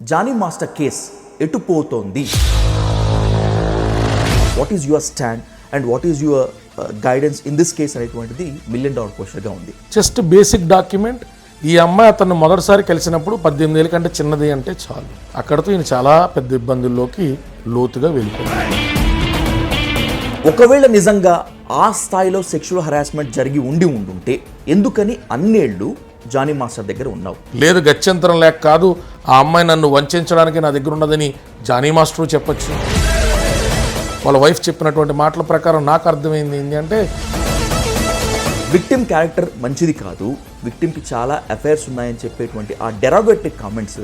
Johnny master case ఎటు పోతోంది? What is your stand and what is your guidance in this case అనేటువంటిది $1 million క్వశ్చన్గా ఉంది. Just basic document. ఈ అమ్మాయి అతను మొదటిసారి కలిసినప్పుడు 18 ఏళ్ళ కంటే చిన్నది అంటే చాలు. అక్కడతో ఈయన చాలా పెద్ద ఇబ్బందుల్లోకి లోతుగా వెళ్ళిపోయాడు. ఒకవేళ నిజంగా ఆ స్థాయిలో సెక్షువల్ హరాస్మెంట్ జరిగి ఉండుంటే ఎందుకని అన్నేళ్ళు జానీ మాస్టర్ దగ్గర ఉన్నావు? లేదు, గత్యంతరం లేక కాదు, ఆ అమ్మాయి నన్ను వంచడానికి నా దగ్గర ఉన్నదని జానీ మాస్టర్ చెప్పొచ్చు. వాళ్ళ వైఫ్ చెప్పినటువంటి మాటల ప్రకారం నాకు అర్థమైంది ఏంటి అంటే, విక్టిమ్ క్యారెక్టర్ మంచిది కాదు, విక్టిమ్కి చాలా అఫైర్స్ ఉన్నాయని చెప్పేటువంటి ఆ డెరాగేటివ్ కామెంట్స్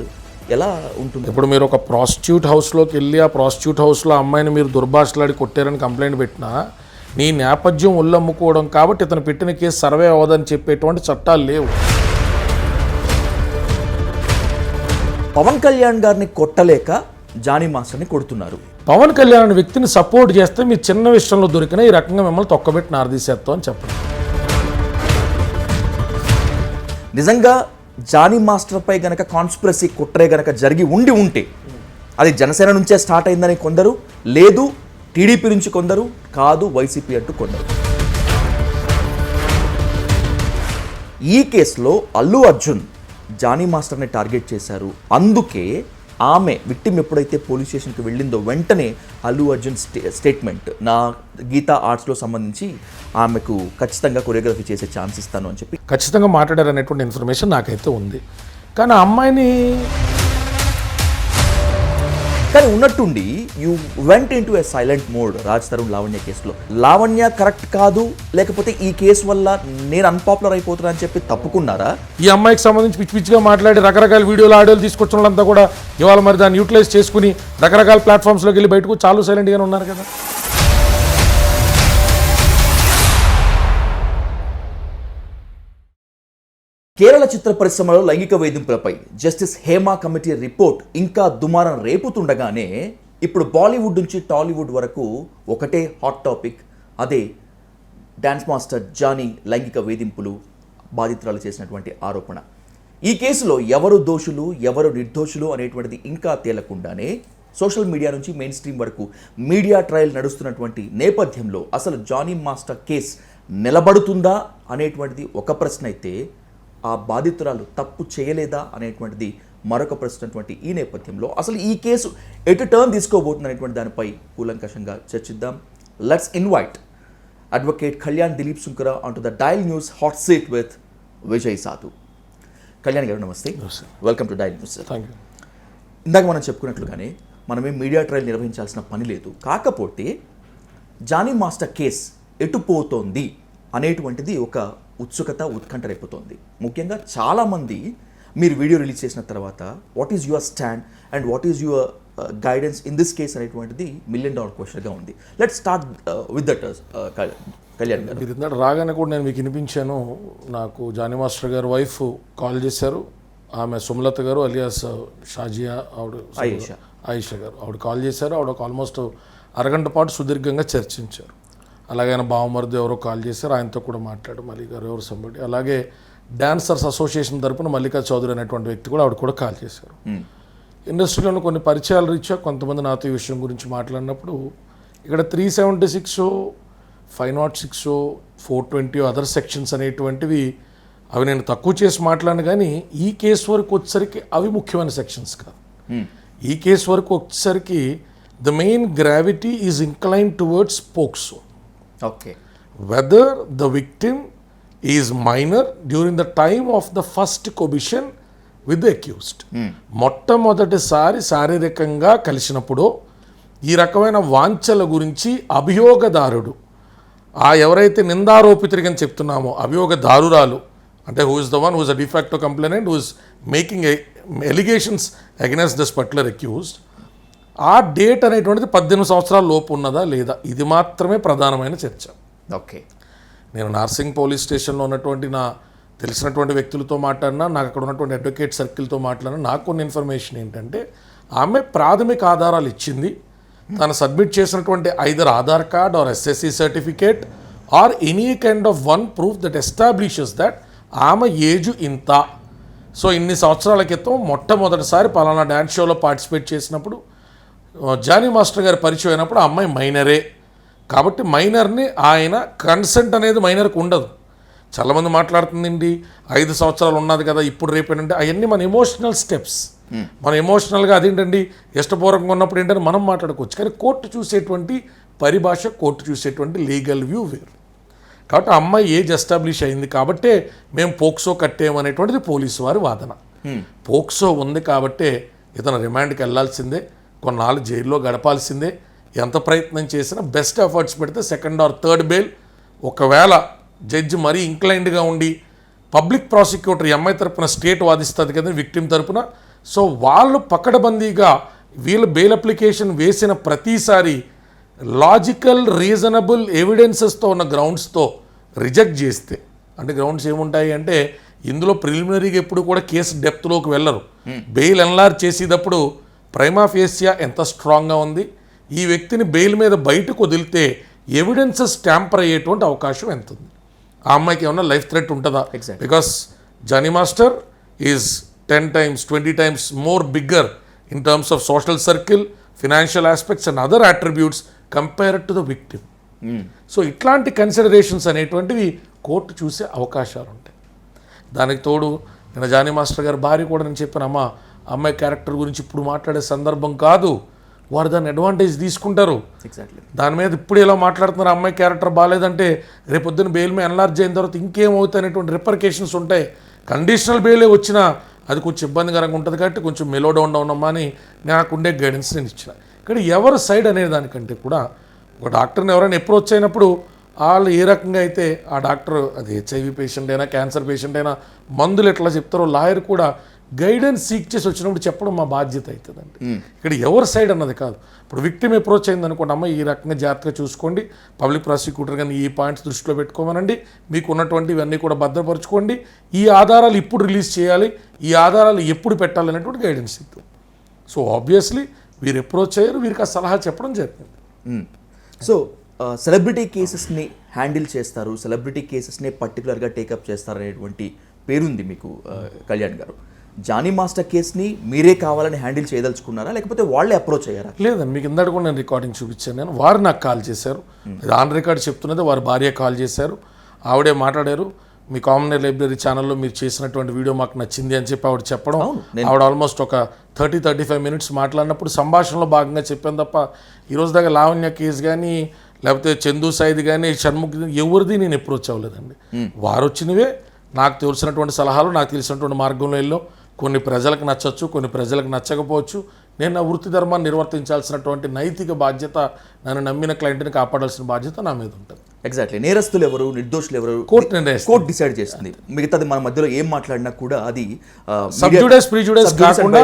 ఎలా ఉంటుంది? ఇప్పుడు మీరు ఒక ప్రాస్టిట్యూట్ హౌస్లోకి వెళ్ళి ఆ ప్రాస్టిట్యూట్ హౌస్లో అమ్మాయిని మీరు దుర్భాషలాడి కొట్టారని కంప్లైంట్ పెట్టినా నీ నేపథ్యం ఉల్లమ్ముకోవడం కాబట్టి ఇతను పెట్టిన కేసు సర్వే అవ్వదని చెప్పేటువంటి చట్టాలు లేవు. పవన్ కళ్యాణ్ గారిని కొట్టలేక జానీ మాస్టర్ని కొడుతున్నారు. పవన్ కళ్యాణ్ అనే వ్యక్తిని సపోర్ట్ చేస్తే మీ చిన్న విషయంలో దొరికినా ఈ రకంగా మిమ్మల్ని తొక్కబెట్టి నారదీసేస్తాం అని చెప్పండి. నిజంగా జానీ మాస్టర్పై గనక కాన్స్పిరసీ కుట్రే గనక జరిగి ఉంటే అది జనసేన నుంచే స్టార్ట్ అయిందని కొందరు, లేదు టీడీపీ నుంచి కొందరు, కాదు వైసీపీ అంటూ కొందరు. ఈ కేసులో అల్లు అర్జున్ జానీ మాస్టర్ని టార్గెట్ చేశారు. అందుకే ఆమె విక్టిమ్ ఎప్పుడైతే పోలీస్ స్టేషన్కి వెళ్ళిందో వెంటనే అల్లు అర్జున్ స్టేట్మెంట్, నా గీతా ఆర్ట్స్లో సంబంధించి ఆమెకు ఖచ్చితంగా కొరియోగ్రఫీ చేసే ఛాన్స్ ఇస్తాను అని చెప్పి ఖచ్చితంగా మాట్లాడారు అనేటువంటి ఇన్ఫర్మేషన్ నాకైతే ఉంది. కానీ ఆ అమ్మాయిని కానీ ఉన్నట్టుండి you went in to a silent mode Raj Tarun Lavanya కేసులో. లావణ్య కరెక్ట్ కాదు, లేకపోతే ఈ కేసు వల్ల నేను అన్పాపులర్ అయిపోతున్నా అని చెప్పి తప్పుకున్నారా? ఈ అమ్మాయికి సంబంధించి పిచ్చి పిచ్చిగా మాట్లాడి రకరకాల వీడియోలు ఆడియోలు తీసుకొచ్చిన వాళ్ళంతా కూడా ఇవాళ మరి దాన్ని యూటిలైజ్ చేసుకుని రకరకాల ప్లాట్ఫామ్స్లోకి వెళ్ళి బయటకు చాలా సైలెంట్గానే ఉన్నారు కదా. కేరళ చిత్ర పరిశ్రమలో లైంగిక వేధింపులపై జస్టిస్ హేమా కమిటీ రిపోర్ట్ ఇంకా దుమారం రేపుతుండగానే ఇప్పుడు బాలీవుడ్ నుంచి టాలీవుడ్ వరకు ఒకటే హాట్ టాపిక్, అదే డాన్స్ మాస్టర్ జానీ లైంగిక వేధింపులు బాధితురాలు చేసినటువంటి ఆరోపణ. ఈ కేసులో ఎవరు దోషులు ఎవరు నిర్దోషులు అనేటువంటిది ఇంకా తేలకుండానే సోషల్ మీడియా నుంచి మెయిన్ స్ట్రీమ్ వరకు మీడియా ట్రయల్ నడుస్తున్నటువంటి నేపథ్యంలో అసలు జానీ మాస్టర్ కేస్ నిలబడుతుందా అనేటువంటిది ఒక ప్రశ్న అయితే, ఆ బాధితురాలు తప్పు చేయలేదా అనేటువంటిది మరొక ప్రశ్న. ఈ నేపథ్యంలో అసలు ఈ కేసు ఎటు టర్న్ తీసుకోబోతుంది అనేటువంటి దానిపై కూలంకషంగా చర్చిద్దాం. Let's invite advocate Kalyan Dilip Sunkara on to the dial news hot seat with Vijay సాధు. కళ్యాణ్ గారు నమస్తే, welcome to dial news. Thank you. ఇందాక మనం చెప్పుకున్నట్లుగానే మనమే మీడియా ట్రయల్ నిర్వహించాల్సిన పని లేదు, కాకపోతే జానీ మాస్టర్ కేస్ ఎటు పోతోంది అనేటువంటిది ఒక ఉత్సుకత ఉత్కంఠ రేపుతోంది. ముఖ్యంగా చాలామంది మీరు వీడియో రిలీజ్ చేసిన తర్వాత what is your stand and what is your guidance in this case అనేటువంటిది $1 మిలియన్ క్వశ్చన్గా ఉంది. Let's start with that. Kalyan గారు, మీరు ఇందాక రాగానే కూడా నేను మీకు వినిపించాను. నాకు జానీ మాస్టర్ గారు వైఫ్ కాల్ చేశారు, ఆమె సుమలత గారు అలియాస్ షాజియా, ఆవిడ ఆయిషా గారు, ఆవిడ కాల్ చేశారు. ఆవిడ ఆల్మోస్ట్ అరగంట పాటు సుదీర్ఘంగా చర్చించారు. అలాగే ఆయన బావమరుదు ఎవరో కాల్ చేశారు, ఆయనతో కూడా మాట్లాడు మల్లిక గారు ఎవరు సంబడి. అలాగే డాన్సర్స్ అసోసియేషన్ తరపున మల్లికా చౌదరి అనేటువంటి వ్యక్తి కూడా ఆవిడ కూడా కాల్ చేశారు. ఇండస్ట్రీలో కొన్ని పరిచయాలు రీత్యా కొంతమంది నాతో ఈ విషయం గురించి మాట్లాడినప్పుడు ఇక్కడ 376, 506, 420 అదర్ సెక్షన్స్ అనేటువంటివి అవి నేను తక్కువ చేసి మాట్లాడిన, కానీ ఈ కేసు వరకు వచ్చేసరికి అవి ముఖ్యమైన సెక్షన్స్ కాదు. ఈ కేసు వరకు వచ్చేసరికి the main gravity is incline towards POCSO. Okay. Whether the victim is minor during the time of the first cohabitation with the accused. మొట్టమొదటిసారి శారీరకంగా కలిసినప్పుడు ఈ రకమైన వాంఛల గురించి అభియోగదారుడు, ఆ ఎవరైతే నిందారోపితుడిగా చెప్తున్నామో అభియోగదారురాలు అంటే who is the one who is a de facto complainant who is making allegations against this particular accused, ఆ డేట్ అనేటువంటిది 18 సంవత్సరాల లోపు ఉన్నదా లేదా, ఇది మాత్రమే ప్రధానమైన చర్చ. ఓకే. నేను నార్సింగ్ పోలీస్ స్టేషన్లో ఉన్నటువంటి నా తెలిసినటువంటి వ్యక్తులతో మాట్లాడినా, నాకు అక్కడ ఉన్నటువంటి అడ్వకేట్ సర్కిల్తో మాట్లాడినా, నాకు కొన్ని ఇన్ఫర్మేషన్ ఏంటంటే ఆమె ప్రాథమిక ఆధారాలు ఇచ్చింది. తను సబ్మిట్ చేసినటువంటి either Aadhaar card or SSC certificate or any kind of one proof that establishes that ఆమె ఏజ్ ఇంత, సో ఇన్ని సంవత్సరాల క్రితం మొట్టమొదటిసారి పలానా డ్యాన్స్ షోలో పార్టిసిపేట్ చేసినప్పుడు జానీ మాస్టర్ గారి పరిచయం అయినప్పుడు ఆ అమ్మాయి మైనరే కాబట్టి మైనర్ని ఆయన కన్సెంట్ అనేది మైనర్కి ఉండదు. చాలామంది మాట్లాడుతుందండి 5 సంవత్సరాలు ఉన్నది కదా ఇప్పుడు రేపేంటంటే అవన్నీ మన ఎమోషనల్ స్టెప్స్, మన ఎమోషనల్గా అదేంటండి ఇష్టపూర్వకంగా ఉన్నప్పుడు ఏంటంటే మనం మాట్లాడుకోవచ్చు. కానీ కోర్టు చూసేటువంటి పరిభాష, కోర్టు చూసేటువంటి లీగల్ వ్యూ వేరు. కాబట్టి ఆ అమ్మాయి ఏజ్ ఎస్టాబ్లిష్ అయింది కాబట్టే మేము పోక్సో కట్టేమనేటువంటిది పోలీసు వారి వాదన. పోక్సో ఉంది కాబట్టే ఇతను రిమాండ్కి వెళ్ళాల్సిందే, కొన్నాళ్ళు జైల్లో గడపాల్సిందే. ఎంత ప్రయత్నం చేసినా బెస్ట్ ఎఫర్ట్స్ పెడితే 2nd or 3rd బెయిల్. ఒకవేళ జడ్జి మరీ ఇంక్లైన్డ్గా ఉండి పబ్లిక్ ప్రాసిక్యూటర్ అమ్మాయి తరపున స్టేట్ వాదిస్తుంది కదా విక్టిమ్ తరపున, సో వాళ్ళు పకడ్బందీగా వీళ్ళు బెయిల్ అప్లికేషన్ వేసిన ప్రతిసారి లాజికల్ రీజనబుల్ ఎవిడెన్సెస్తో ఉన్న గ్రౌండ్స్తో రిజెక్ట్ చేస్తే, అంటే గ్రౌండ్స్ ఏముంటాయి అంటే ఇందులో ప్రిలిమినరీగా ఎప్పుడు కూడా కేసు డెప్త్లోకి వెళ్ళరు. బెయిల్ ఎన్లార్ చేసేటప్పుడు ప్రైమా ఫేసియా ఎంత స్ట్రాంగ్గా ఉంది, ఈ వ్యక్తిని బెయిల్ మీద బయటకు వదిలితే ఎవిడెన్సెస్ ట్యాంపర్ అయ్యేటువంటి అవకాశం ఎంత ఉంది, ఆ అమ్మాయికి ఏమన్నా లైఫ్ థ్రెట్ ఉంటుందా? Because Jani master is 10 times 20 times more bigger in terms of social circle, financial aspects and other attributes compared to the victim. So ఇట్లాంటి కన్సిడరేషన్స్ అనేటువంటివి కోర్టు చూసే అవకాశాలు ఉంటాయి. దానికి తోడు నేను జానీ మాస్టర్ గారి భార్య కూడా నేను చెప్పాను, అమ్మాయి క్యారెక్టర్ గురించి ఇప్పుడు మాట్లాడే సందర్భం కాదు, వారు దాన్ని అడ్వాంటేజ్ తీసుకుంటారు. దాని మీద ఇప్పుడు ఎలా మాట్లాడుతున్నారు, అమ్మాయి క్యారెక్టర్ బాగాలేదంటే రేపొద్దున బెయిల్ మీద ఎన్లార్జ్ అయిన తర్వాత ఇంకేమవుతాయి అనేటువంటి రిపర్కేషన్స్ ఉంటాయి. కండిషనల్ బెయిలే వచ్చినా అది కొంచెం ఇబ్బందికరంగా ఉంటుంది కాబట్టి కొంచెం మెలో డౌన్ అమ్మా అని నాకుండే గైడెన్స్ నేను ఇచ్చిన. ఇక్కడ ఎవరి సైడ్ అనే దానికంటే కూడా ఒక డాక్టర్ని ఎవరైనా అప్రోచ్ అయినప్పుడు వాళ్ళు ఏ రకంగా అయితే ఆ డాక్టర్ అది HIV పేషెంట్ అయినా క్యాన్సర్ పేషెంట్ అయినా మందులు ఎట్లా చెప్తారో లాయర్ కూడా గైడెన్స్ సీక్ చేసి వచ్చినప్పుడు చెప్పడం మా బాధ్యత అవుతుందండి. ఇక్కడ ఎవరి సైడ్ అన్నది కాదు. ఇప్పుడు విక్టిమ్ అప్రోచ్ అయింది అనుకోండి, అమ్మ ఈ రకంగా జాగ్రత్తగా చూసుకోండి, పబ్లిక్ ప్రాసిక్యూటర్ కానీ ఈ పాయింట్స్ దృష్టిలో పెట్టుకోమనండి, మీకు ఉన్నటువంటి ఇవన్నీ కూడా భద్రపరచుకోండి, ఈ ఆధారాలు ఇప్పుడు రిలీజ్ చేయాలి, ఈ ఆధారాలు ఎప్పుడు పెట్టాలి అనేటువంటి గైడెన్స్ ఇద్దాం. సో ఆబ్వియస్లీ వీరు అప్రోచ్ అయ్యారు, వీరికి ఆ సలహా చెప్పడం జరిగింది. సో సెలబ్రిటీ కేసెస్ని హ్యాండిల్ చేస్తారు, సెలబ్రిటీ కేసెస్ని పర్టికులర్గా టేకప్ చేస్తారు అనేటువంటి పేరుంది మీకు కళ్యాణ్ గారు. జానీ మాస్టర్ కేసుని మీరే కావాలని హ్యాండిల్ చేయదలుచుకున్నారా లేకపోతే వాళ్ళే అప్రోచ్ అయ్యారా? లేదండి, మీకు ఇందాక కూడా నేను రికార్డింగ్ చూపించాను. నేను వారు నాకు కాల్ చేశారు, అది ఆన్ రికార్డ్ చెప్తున్నది, వారి భార్య కాల్ చేశారు, ఆవిడే మాట్లాడారు. మీ కామన్ లైబ్రరీ ఛానల్లో మీరు చేసినటువంటి వీడియో మాకు నచ్చింది అని చెప్పి ఆవిడ చెప్పడం, ఆవిడ ఆల్మోస్ట్ ఒక 30-35 minutes మాట్లాడినప్పుడు సంభాషణలో భాగంగా చెప్పాను తప్ప ఈరోజు దాకా లావణ్య కేసు కానీ లేకపోతే చందు సాయిది కానీ షణ్ముఖ్ ఎవరిది నేను అప్రోచ్ అవ్వలేదండి. వారు వచ్చినవే నాకు తెలిసినటువంటి సలహాలు, నాకు తెలిసినటువంటి మార్గంలో వెళ్ళాం. కొన్ని ప్రజలకు నచ్చవచ్చు, కొన్ని ప్రజలకు నచ్చకపోవచ్చు. నేను నా వృత్తి ధర్మాన్ని నిర్వర్తించాల్సినటువంటి నైతిక బాధ్యత, నన్ను నమ్మిన క్లయింట్ని కాపాడాల్సిన బాధ్యత నా మీద ఉంటుంది. ఎగ్జాక్ట్లీ. నేరస్తులు ఎవరు, నిర్దోషులు ఎవరు కోర్టు డిసైడ్ చేస్తుంది. మిగతాది మన మధ్యలో ఏం మాట్లాడినా కూడా అది సబ్జుడైస్ ప్రిజుడైస్ కాకుండా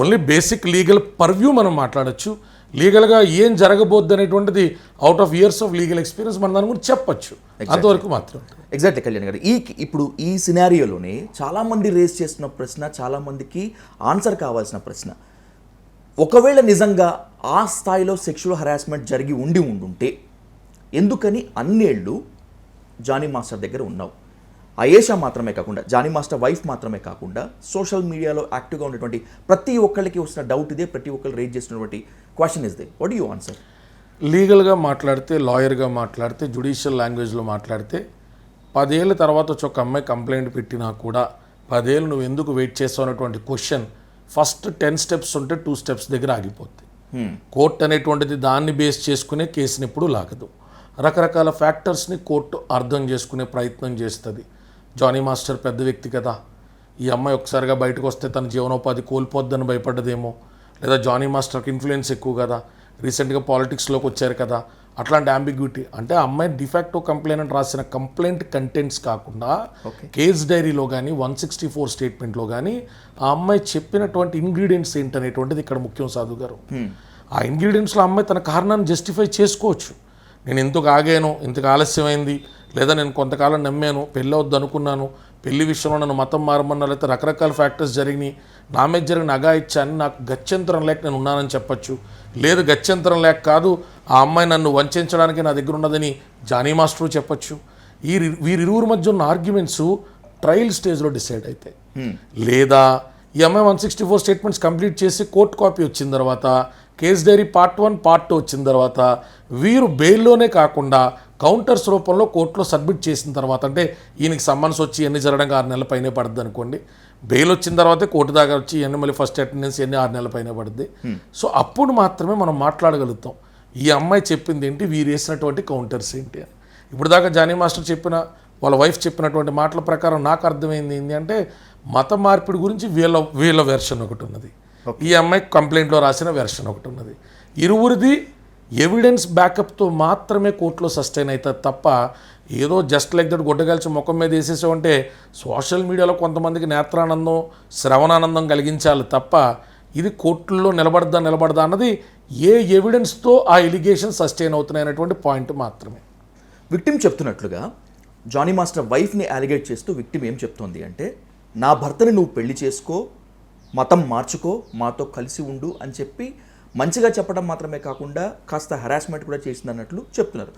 ఓన్లీ బేసిక్ లీగల్ పర్వ్యూ మనం మాట్లాడచ్చు. లీగల్గా ఏం జరగబోద్ది అనేటువంటిది out of years of legal experience మనం దాని గురించి చెప్పచ్చు, అంతవరకు మాత్రం. ఎగ్జాక్ట్లీ కళ్యాణ్ గారు, ఇప్పుడు ఈ సినారియోలోనే చాలామంది రేస్ చేస్తున్న ప్రశ్న, చాలామందికి ఆన్సర్ కావాల్సిన ప్రశ్న, ఒకవేళ నిజంగా ఆ స్థాయిలో సెక్షువల్ హరాస్మెంట్ జరిగి ఉండుంటే ఎందుకని అన్నేళ్ళు జానీ మాస్టర్ దగ్గర ఉన్నావు? అయేషా మాత్రమే కాకుండా, జానీ మాస్టర్ వైఫ్ మాత్రమే కాకుండా సోషల్ మీడియాలో యాక్టివ్గా ఉన్నటువంటి ప్రతి ఒక్కళ్ళకి వస్తున్న డౌట్ ఇదే, ప్రతి ఒక్కరు రేజ్ చేస్తున్నటువంటి question is they. What you answer? లీగల్గా మాట్లాడితే, లాయర్గా మాట్లాడితే, జ్యుడిషియల్ లాంగ్వేజ్లో మాట్లాడితే 10 ఏళ్ళ తర్వాత వచ్చి ఒక అమ్మాయి కంప్లైంట్ పెట్టినా కూడా 10 ఏళ్ళు నువ్వు ఎందుకు వెయిట్ చేస్తావు అనేటువంటి క్వశ్చన్ ఫస్ట్ 10 steps ఉంటే 2 steps దగ్గర ఆగిపోద్ది. కోర్టు అనేటువంటిది దాన్ని బేస్ చేసుకునే కేసుని ఎప్పుడు లాగదు. రకరకాల ఫ్యాక్టర్స్ని కోర్టు అర్థం చేసుకునే ప్రయత్నం చేస్తుంది. జానీ మాస్టర్ పెద్ద వ్యక్తి కదా, ఈ అమ్మాయి ఒకసారిగా బయటకు వస్తే తన జీవనోపాధి కోల్పోద్దని భయపడ్డదేమో, లేదా జానీ మాస్టర్కి ఇన్ఫ్లుయెన్స్ ఎక్కువ కదా, రీసెంట్గా పాలిటిక్స్లోకి వచ్చారు కదా, అట్లాంటి అంబిగ్యూటీ. అంటే ఆ అమ్మాయి డిఫాక్టో కంప్లైంట్ రాసిన కంప్లైంట్ కంటెంట్స్ కాకుండా కేస్ డైరీలో కానీ 164 స్టేట్మెంట్లో కానీ ఆ అమ్మాయి చెప్పినటువంటి ఇంగ్రీడియంట్స్ ఏంటనేటువంటిది ఇక్కడ ముఖ్యం సాధు గారు. ఆ ఇంగ్రీడియంట్స్లో అమ్మాయి తన కారణాన్ని జస్టిఫై చేసుకోవచ్చు. నేను ఇంతకు ఆగాను, ఇంతకు ఆలస్యమైంది, లేదా నేను కొంతకాలం నమ్మాను, పెళ్ళి వద్దు అనుకున్నాను, పెళ్లి విషయంలో నన్ను మతం మారమన్నా, లేకపోతే రకరకాల ఫ్యాక్టర్స్ జరిగినాయి, నా మీద జరిగిన అఘాయిత్యాన్ని నాకు గత్యంతరం లేక నేను ఉన్నానని చెప్పచ్చు. లేదు గత్యంతరం లేక కాదు, ఆ అమ్మాయి నన్ను వంచడానికి నా దగ్గర ఉన్నదని జానీ మాస్టరు చెప్పచ్చు. వీరిరువురి మధ్య ఉన్న ఆర్గ్యుమెంట్స్ ట్రయల్ స్టేజ్లో డిసైడ్ అయితే, లేదా ఈ అమ్మాయి 164 స్టేట్మెంట్స్ కంప్లీట్ చేసి కోర్టు కాపీ వచ్చిన తర్వాత, కేస్ డైరీ పార్ట్ 1 పార్ట్ 2 వచ్చిన తర్వాత, వీరు బెయిల్లోనే కాకుండా కౌంటర్స్ రూపంలో కోర్టులో సబ్మిట్ చేసిన తర్వాత, అంటే ఈయనకి సమ్మన్స్ వచ్చి ఎన్ని జరగడానికి 6 నెలల పైనే పడుతుంది అనుకోండి, బెయిల్ వచ్చిన తర్వాతే కోర్టు దాకా వచ్చి ఎన్ని మళ్ళీ ఫస్ట్ అటెండెన్స్ ఎన్ని 6 నెలల పైన పడుతుంది. సో అప్పుడు మాత్రమే మనం మాట్లాడగలుగుతాం ఈ అమ్మాయి చెప్పింది ఏంటి, వీరు వేసినటువంటి కౌంటర్స్ ఏంటి అని. ఇప్పుడు దాకా జానీ మాస్టర్ చెప్పిన, వాళ్ళ వైఫ్ చెప్పినటువంటి మాటల ప్రకారం నాకు అర్థమైంది ఏంటి అంటే, మత మార్పిడి గురించి వీళ్ళ వెర్షన్ ఒకటి ఉన్నది, ఈ అమ్మాయి కంప్లైంట్లో రాసిన వెర్షన్ ఒకటి ఉన్నది. ఇరువురిది ఎవిడెన్స్ బ్యాకప్తో మాత్రమే కోర్టులో సస్టైన్ అవుతుంది తప్ప, ఏదో జస్ట్ లైక్ దట్ గుడ్డగాల్చి ముఖం మీద వేసేసామంటే సోషల్ మీడియాలో కొంతమందికి నేత్రానందం శ్రవణానందం కలిగించాలి తప్ప, ఇది కోర్టుల్లో నిలబడదా అన్నది ఏ ఎవిడెన్స్తో ఆ ఎలిగేషన్ సస్టైన్ అవుతున్నాయి అనేటువంటి పాయింట్ మాత్రమే. విక్టిమ్ చెప్తున్నట్లుగా జానీ మాస్టర్ వైఫ్ని అలిగేట్ చేస్తూ విక్టిమ్ ఏం చెప్తోంది అంటే, నా భర్తని నువ్వు పెళ్లి చేసుకో, మతం మార్చుకో, మాతో కలిసి ఉండు అని చెప్పి మంచిగా చెప్పడం మాత్రమే కాకుండా కాస్త హెరాస్మెంట్ కూడా చేసిందన్నట్లు చెప్తున్నారు.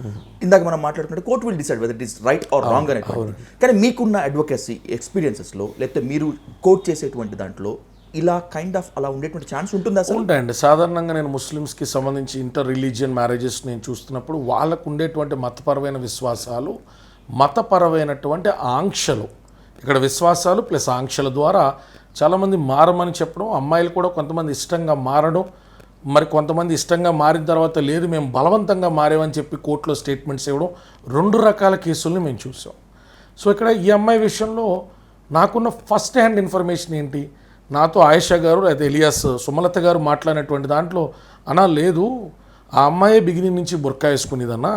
ఇందాక మనం మాట్లాడుకుంటే court will decide whether it is right are wrong అనేటువంటి. కానీ మీకున్న అడ్వకేసీ ఎక్స్పీరియన్సెస్లో, లేకపోతే మీరు కోర్ట్ చేసేటువంటి దాంట్లో ఇలా కైండ్ ఆఫ్ అలా ఉండేటువంటి ఛాన్స్ ఉంటుందా సార్? ఉంటాయండి. సాధారణంగా నేను ముస్లిమ్స్కి సంబంధించి ఇంటర్ రిలీజియన్ మ్యారేజెస్ నేను చూస్తున్నప్పుడు వాళ్ళకు ఉండేటువంటి మతపరమైన విశ్వాసాలు, మతపరమైనటువంటి ఆంక్షలు, ఇక్కడ విశ్వాసాలు ప్లస్ ఆంక్షల ద్వారా చాలామంది మారమని చెప్పడం, అమ్మాయిలు కూడా కొంతమంది ఇష్టంగా మారడం, మరి కొంతమంది ఇష్టంగా మారిన తర్వాత లేదు మేము బలవంతంగా మారేమని చెప్పి కోర్టులో స్టేట్మెంట్స్ ఇవ్వడం, 2 రకాల కేసుల్ని మేము చూసాం. సో ఇక్కడ ఈ అమ్మాయి విషయంలో నాకున్న ఫస్ట్ హ్యాండ్ ఇన్ఫర్మేషన్ ఏంటి, నాతో ఆయేషా గారు అయితే ఎలియాస్ సుమలత గారు మాట్లాడినటువంటి దాంట్లో, అన్నా లేదు ఆ అమ్మాయి బిగినింగ్ నుంచి బుర్కా వేసుకునేదన్నా,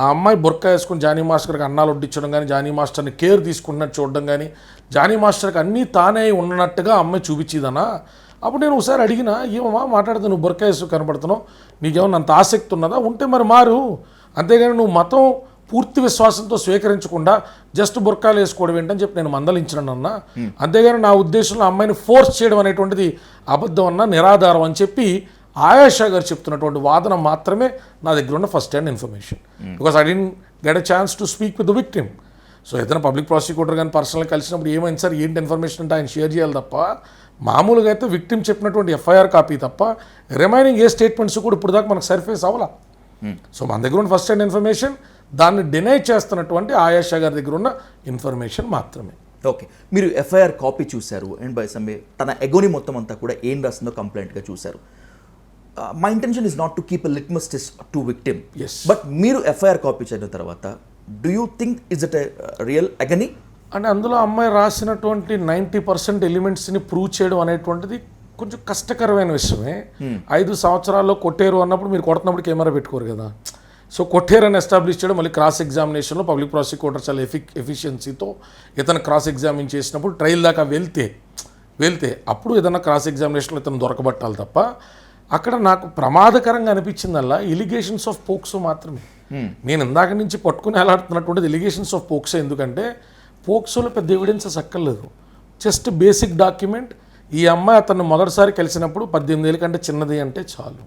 ఆ అమ్మాయి బుర్కా వేసుకుని జానీ మాస్టర్కి అన్నాలు వడ్డించడం కానీ, జానీ మాస్టర్ని కేర్ తీసుకుంటున్నట్టు చూడడం కానీ, జానీ మాస్టర్కి అన్నీ తానే ఉన్నట్టుగా అమ్మాయి చూపించేదన్నా. అప్పుడు నేను ఒకసారి అడిగినా, ఏమమ్మా మాట్లాడితే నువ్వు బుర్కా వేసు కనపడుతున్నావు, నీకేమన్నా అంత ఆసక్తి ఉన్నదా, ఉంటే మరి మారు, అంతేగాని నువ్వు మతం పూర్తి విశ్వాసంతో స్వీకరించకుండా జస్ట్ బుర్కాలు వేసుకోవడం ఏంటని చెప్పి నేను మందలించినాను అన్న. అంతేగాని నా ఉద్దేశంలో అమ్మాయిని ఫోర్స్ చేయడం అనేటువంటిది అబద్ధం అన్న, నిరాధారం అని చెప్పి ఆయేషా గారు చెప్తున్నటువంటి వాదన మాత్రమే నా దగ్గర ఉన్న first hand information. Because I didn't get a chance to speak with the victim. So ఏదైనా పబ్లిక్ ప్రాసిక్యూటర్ కానీ పర్సనల్గా కలిసినప్పుడు ఏమైంది సార్ ఏంటి ఇన్ఫర్మేషన్ అంటే ఆయన షేర్ చేయాలి తప్ప, మామూలుగా అయితే విక్టిమ్ చెప్పినటువంటి ఎఫ్ఐఆర్ కాపీ తప్ప రిమైనింగ్ ఏ స్టేట్మెంట్స్ కూడా ఇప్పుడు దాకా మనకు సర్ఫేస్ అవ్వాలా. సో మన దగ్గర ఉన్న ఫస్ట్ హ్యాండ్ ఇన్ఫర్మేషన్, దాన్ని డినై చేస్తున్నటువంటి ఆయేషా గారి దగ్గర ఉన్న ఇన్ఫర్మేషన్ మాత్రమే. ఓకే, మీరు ఎఫ్ఐఆర్ కాపీ చూశారు అండ్ బై సమ్ వే తన ఎగోని మొత్తం అంతా కూడా ఏం రాసిందో కంప్లైంట్గా చూశారు. My intention is not to keep a litmus test to victim, but మీరు ఎఫ్ఐఆర్ కాపీ చదివిన తర్వాత do you think is it a real agony? అంటే అందులో అమ్మాయి రాసినటువంటి 90% ఎలిమెంట్స్ని ప్రూవ్ చేయడం అనేటువంటిది కొంచెం కష్టకరమైన విషయమే. 5 సంవత్సరాల్లో కొట్టేరు అన్నప్పుడు మీరు కొడుతున్నప్పుడు కెమెరా పెట్టుకోరు కదా. సో కొట్టేరని ఎస్టాబ్లిష్ చేయడం, మళ్ళీ క్రాస్ ఎగ్జామినేషన్లో పబ్లిక్ ప్రాసిక్యూటర్ చాలా ఎఫిషియన్సీతో ఇతను క్రాస్ ఎగ్జామిన్ చేసినప్పుడు ట్రయల్ దాకా వెళ్తే అప్పుడు ఏదైనా క్రాస్ ఎగ్జామినేషన్లో ఇతను దొరకబట్టాలి తప్ప, అక్కడ నాకు ప్రమాదకరంగా అనిపించిందల్లా ఎలిగేషన్స్ ఆఫ్ పోక్సో మాత్రమే. నేను ఇందాక నుంచి పట్టుకుని ఎలాడుతున్నటువంటిది ఎలిగేషన్స్ ఆఫ్ పోక్సో. ఎందుకంటే పోక్సోలో పెద్ద ఎవిడెన్సెస్ అక్కర్లేదు, జస్ట్ బేసిక్ డాక్యుమెంట్. ఈ అమ్మాయి అతన్ని మొదటిసారి కలిసినప్పుడు 18 ఏళ్ళ కంటే చిన్నది అంటే చాలు.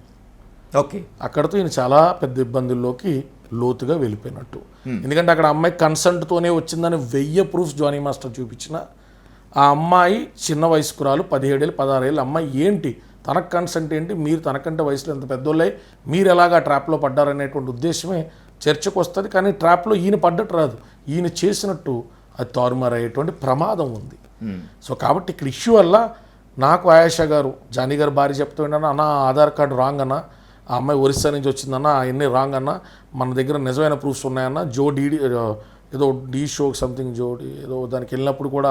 ఓకే, అక్కడతో ఈయన చాలా పెద్ద ఇబ్బందుల్లోకి లోతుగా వెళ్ళిపోయినట్టు. ఎందుకంటే అక్కడ అమ్మాయి కన్సెంట్తోనే వచ్చిందని 1000 ప్రూఫ్స్ జానీ మాస్టర్ చూపించిన, ఆ అమ్మాయి చిన్న వయస్కురాలు 17 ఏళ్ళు 16 ఏళ్ళు అమ్మాయి ఏంటి, తనకు కన్సెంట్ ఏంటి, మీరు తనకంటే వయసులో ఎంత పెద్దోళ్ళై మీరు ఎలాగా ట్రాప్లో పడ్డారనేటువంటి ఉద్దేశమే చర్చకు వస్తుంది. కానీ ట్రాప్లో ఈయన పడ్డట్టు రాదు, ఈయన చేసినట్టు అది తారుమారయ్యేటువంటి ప్రమాదం ఉంది. సో కాబట్టి ఇక్కడ ఇష్యూ వల్ల నాకు ఆయేషా గారు, జానీ గారు భార్య చెప్తూ ఏంటన్నా, అన్న ఆధార్ కార్డు రాంగ్ అన్న, ఆ అమ్మాయి ఒరిస్సా నుంచి వచ్చిందన్న, అవన్నీ రాంగ్ అన్న, మన దగ్గర నిజమైన ప్రూఫ్స్ ఉన్నాయన్న, ఏదో డీ షో సంథింగ్ జోడి ఏదో దానికి వెళ్ళినప్పుడు కూడా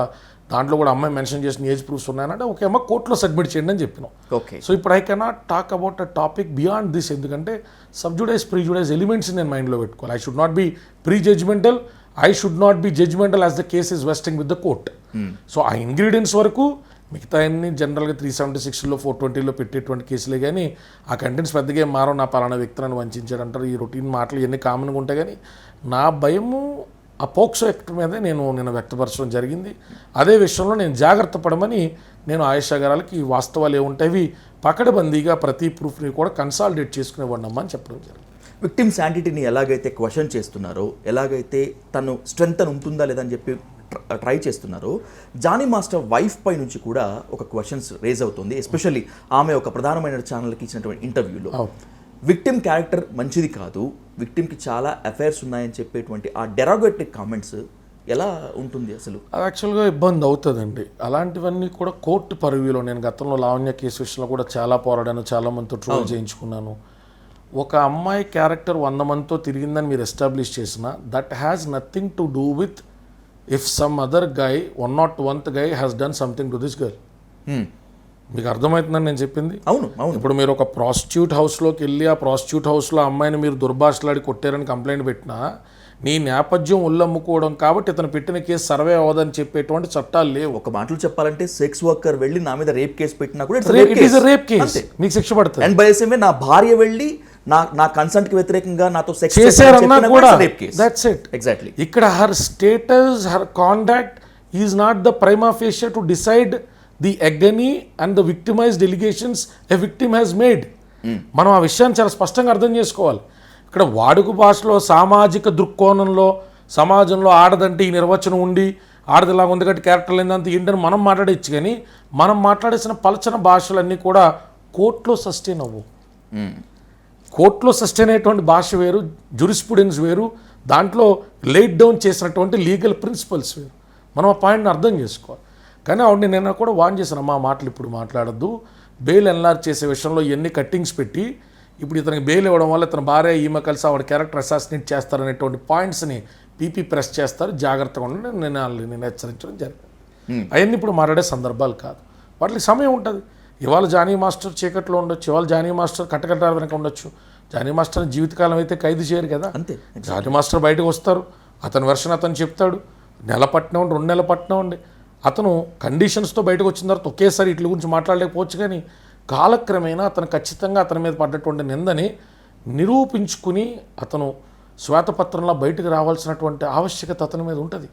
దాంట్లో కూడా అమ్మాయి మెన్షన్ చేసిన ఏజ్ ప్రూఫ్స్ ఉన్నాయనంటే ఓకే అమ్మ కోర్టులో సబ్మిట్ చేయండి అని చెప్పినాం. ఓకే, సో ఇప్పుడు I cannot talk about a topic beyond this. ఎందుకంటే సబ్జుడైజ్ ప్రీజుడైజ్ ఎలిమెంట్స్ నేను మైండ్లో పెట్టుకోవాలి. I should not be pre judgemental, I should not be judgemental as the case is vesting with the court. So ఆ ingredients వరకు మిగతా అన్ని జనరల్గా 376లో 420లో పెట్టేటువంటి కేసులే, కానీ ఆ కంటెంట్స్ పెద్దగా మారో, నా పలానా వ్యక్తులను వంచాడు అంటారు, ఈ రొటీన్ మాటలు ఇవన్నీ కామన్గా ఉంటాయి. కానీ నా భయము ఆ పోక్సో యాక్ట్ మీదే నేను వ్యక్తపరచడం జరిగింది. అదే విషయంలో నేను జాగ్రత్త పడమని నేను ఆయేషా గారికి ఈ వాస్తవాలు ఏముంటాయి పకడ్బందీగా ప్రతి ప్రూఫ్ని కూడా కన్సాలిడేట్ చేసుకునేవాడినమ్మా అని చెప్పడం జరిగింది. విక్టిమ్ శాంటిటీని ఎలాగైతే క్వశ్చన్ చేస్తున్నారో, ఎలాగైతే తను స్ట్రెంగ్త్ ఉంటుందా లేదని చెప్పి ట్రై చేస్తున్నారో జానీ మాస్టర్ వైఫ్ పై నుంచి కూడా ఒక క్వశ్చన్స్ రేజ్ అవుతుంది. ఎస్పెషల్లీ ఆమె ఒక ప్రధానమైన ఛానల్కి ఇచ్చినటువంటి ఇంటర్వ్యూలో విక్టిమ్ క్యారెక్టర్ మంచిది కాదు, విక్టిమ్కి చాలా అఫైర్స్ ఉన్నాయని చెప్పేటువంటి ఆ డెరాగేటరీ కామెంట్స్ ఎలా ఉంటుంది అసలు? అది యాక్చువల్గా ఇబ్బంది అవుతుందండి. అలాంటివన్నీ కూడా కోర్టు పరివ్యూలో, నేను గతంలో లావణ్య కేసు విషయంలో కూడా చాలా పోరాడాను, చాలా మందితో ట్రోల్ చేయించుకున్నాను. ఒక అమ్మాయి క్యారెక్టర్ 100 మందితో తిరిగిందని మీరు ఎస్టాబ్లిష్ చేసిన, that has nothing to do with if some other guy 101th guy has done something to this girl. మీకు అర్థమవుతుందని నేను చెప్పింది? అవును అవును. ఇప్పుడు మీరు ఒక ప్రాస్టిట్యూట్ హౌస్లోకి వెళ్ళి ఆ ప్రాస్టిట్యూట్ హౌస్లో అమ్మాయిని మీరు దుర్భాషలాడి కొట్టారని కంప్లైంట్ పెట్టినా నీ నేపథ్యం ఉల్లమ్ముకోవడం కాబట్టి ఇతను పెట్టిన కేసు సర్వే అవ్వదని చెప్పేటువంటి చట్టాలు లేవు. ఒక మాటలు చెప్పాలంటే సెక్స్ వర్కర్ వెళ్ళి నా మీద రేప్ కేసు పెట్టినా కూడా రేప్ కేసు మీకు శిక్ష పడుతుంది. అండ్ బై సేమ్ వే నా భార్య వెళ్ళి నా కన్సెంట్ కి వ్యతిరేకంగా నాతో సెక్స్ చేశారన్నా కూడా rape case. That's it. Exactly. ఇక్కడ her status, her conduct is not the prima facie to decide the agony and the victimised allegations a victim has made. మనం ఆ విషయాన్ని చాలా స్పష్టంగా అర్థం చేసుకోవాలి. ఇక్కడ వాడుక భాషలో సామాజిక దృక్కోణంలో సమాజంలో ఆడదంటే ఈ నిర్వచనం ఉండి ఆడదిలాగా ఉంది కాబట్టి క్యారెక్టర్ లేదంత ఏంటని మనం మాట్లాడచ్చు. కానీ మనం మాట్లాడేసిన పలచన భాషలన్నీ కూడా కోర్టులో సస్టైన్ అవ్వవు. కోర్టులో సస్టైన్ అయ్యేటువంటి భాష వేరు, జురిస్ప్రుడెన్స్ వేరు, దాంట్లో లేట్ డౌన్ చేసినటువంటి లీగల్ ప్రిన్సిపల్స్ వేరు. మనం ఆ పాయింట్ని అర్థం చేసుకోవాలి. కానీ ఆవిడని నేను కూడా వార్న్ చేశాను, మా మాటలు ఇప్పుడు మాట్లాడద్దు, బెయిల్ ఎన్లార్జ్ చేసే విషయంలో ఎన్ని కట్టింగ్స్ పెట్టి ఇప్పుడు ఇతనికి బెయిల్ ఇవ్వడం వల్ల ఇతని భార్య ఈమె కలిసి ఆవిడ క్యారెక్టర్ అసాసినేట్ చేస్తారనేటువంటి పాయింట్స్ని పీపీ ప్రెస్ చేస్తారు, జాగ్రత్తగా ఉండండి నేను హెచ్చరించడం జరిగింది. అవన్నీ ఇప్పుడు మాట్లాడే సందర్భాలు కాదు, వాటికి సమయం ఉంటుంది. ఇవాళ జానీ మాస్టర్ చీకట్లో ఉండొచ్చు, ఇవాళ జానీ మాస్టర్ కట్టకట్టాల వెనక ఉండొచ్చు. జానీ మాస్టర్ జీవితకాలం అయితే ఖైదు చేయరు కదా. అంతే. జానీ మాస్టర్ బయటకు వస్తారు, అతని వెర్షన్ అతను చెప్తాడు, నెల పట్టిన ఉండి 2 నెలల పట్టిన ఉండి అతను కండిషన్స్తో బయటకు వచ్చిన తర్వాత ఒకేసారి వీటి గురించి మాట్లాడలేకపోవచ్చు. కానీ కాలక్రమేణా అతను ఖచ్చితంగా అతని మీద పడ్డటువంటి నిందని నిరూపించుకుని అతను శ్వేతపత్రంలో బయటకు రావాల్సినటువంటి ఆవశ్యకత అతని మీద ఉంటుంది.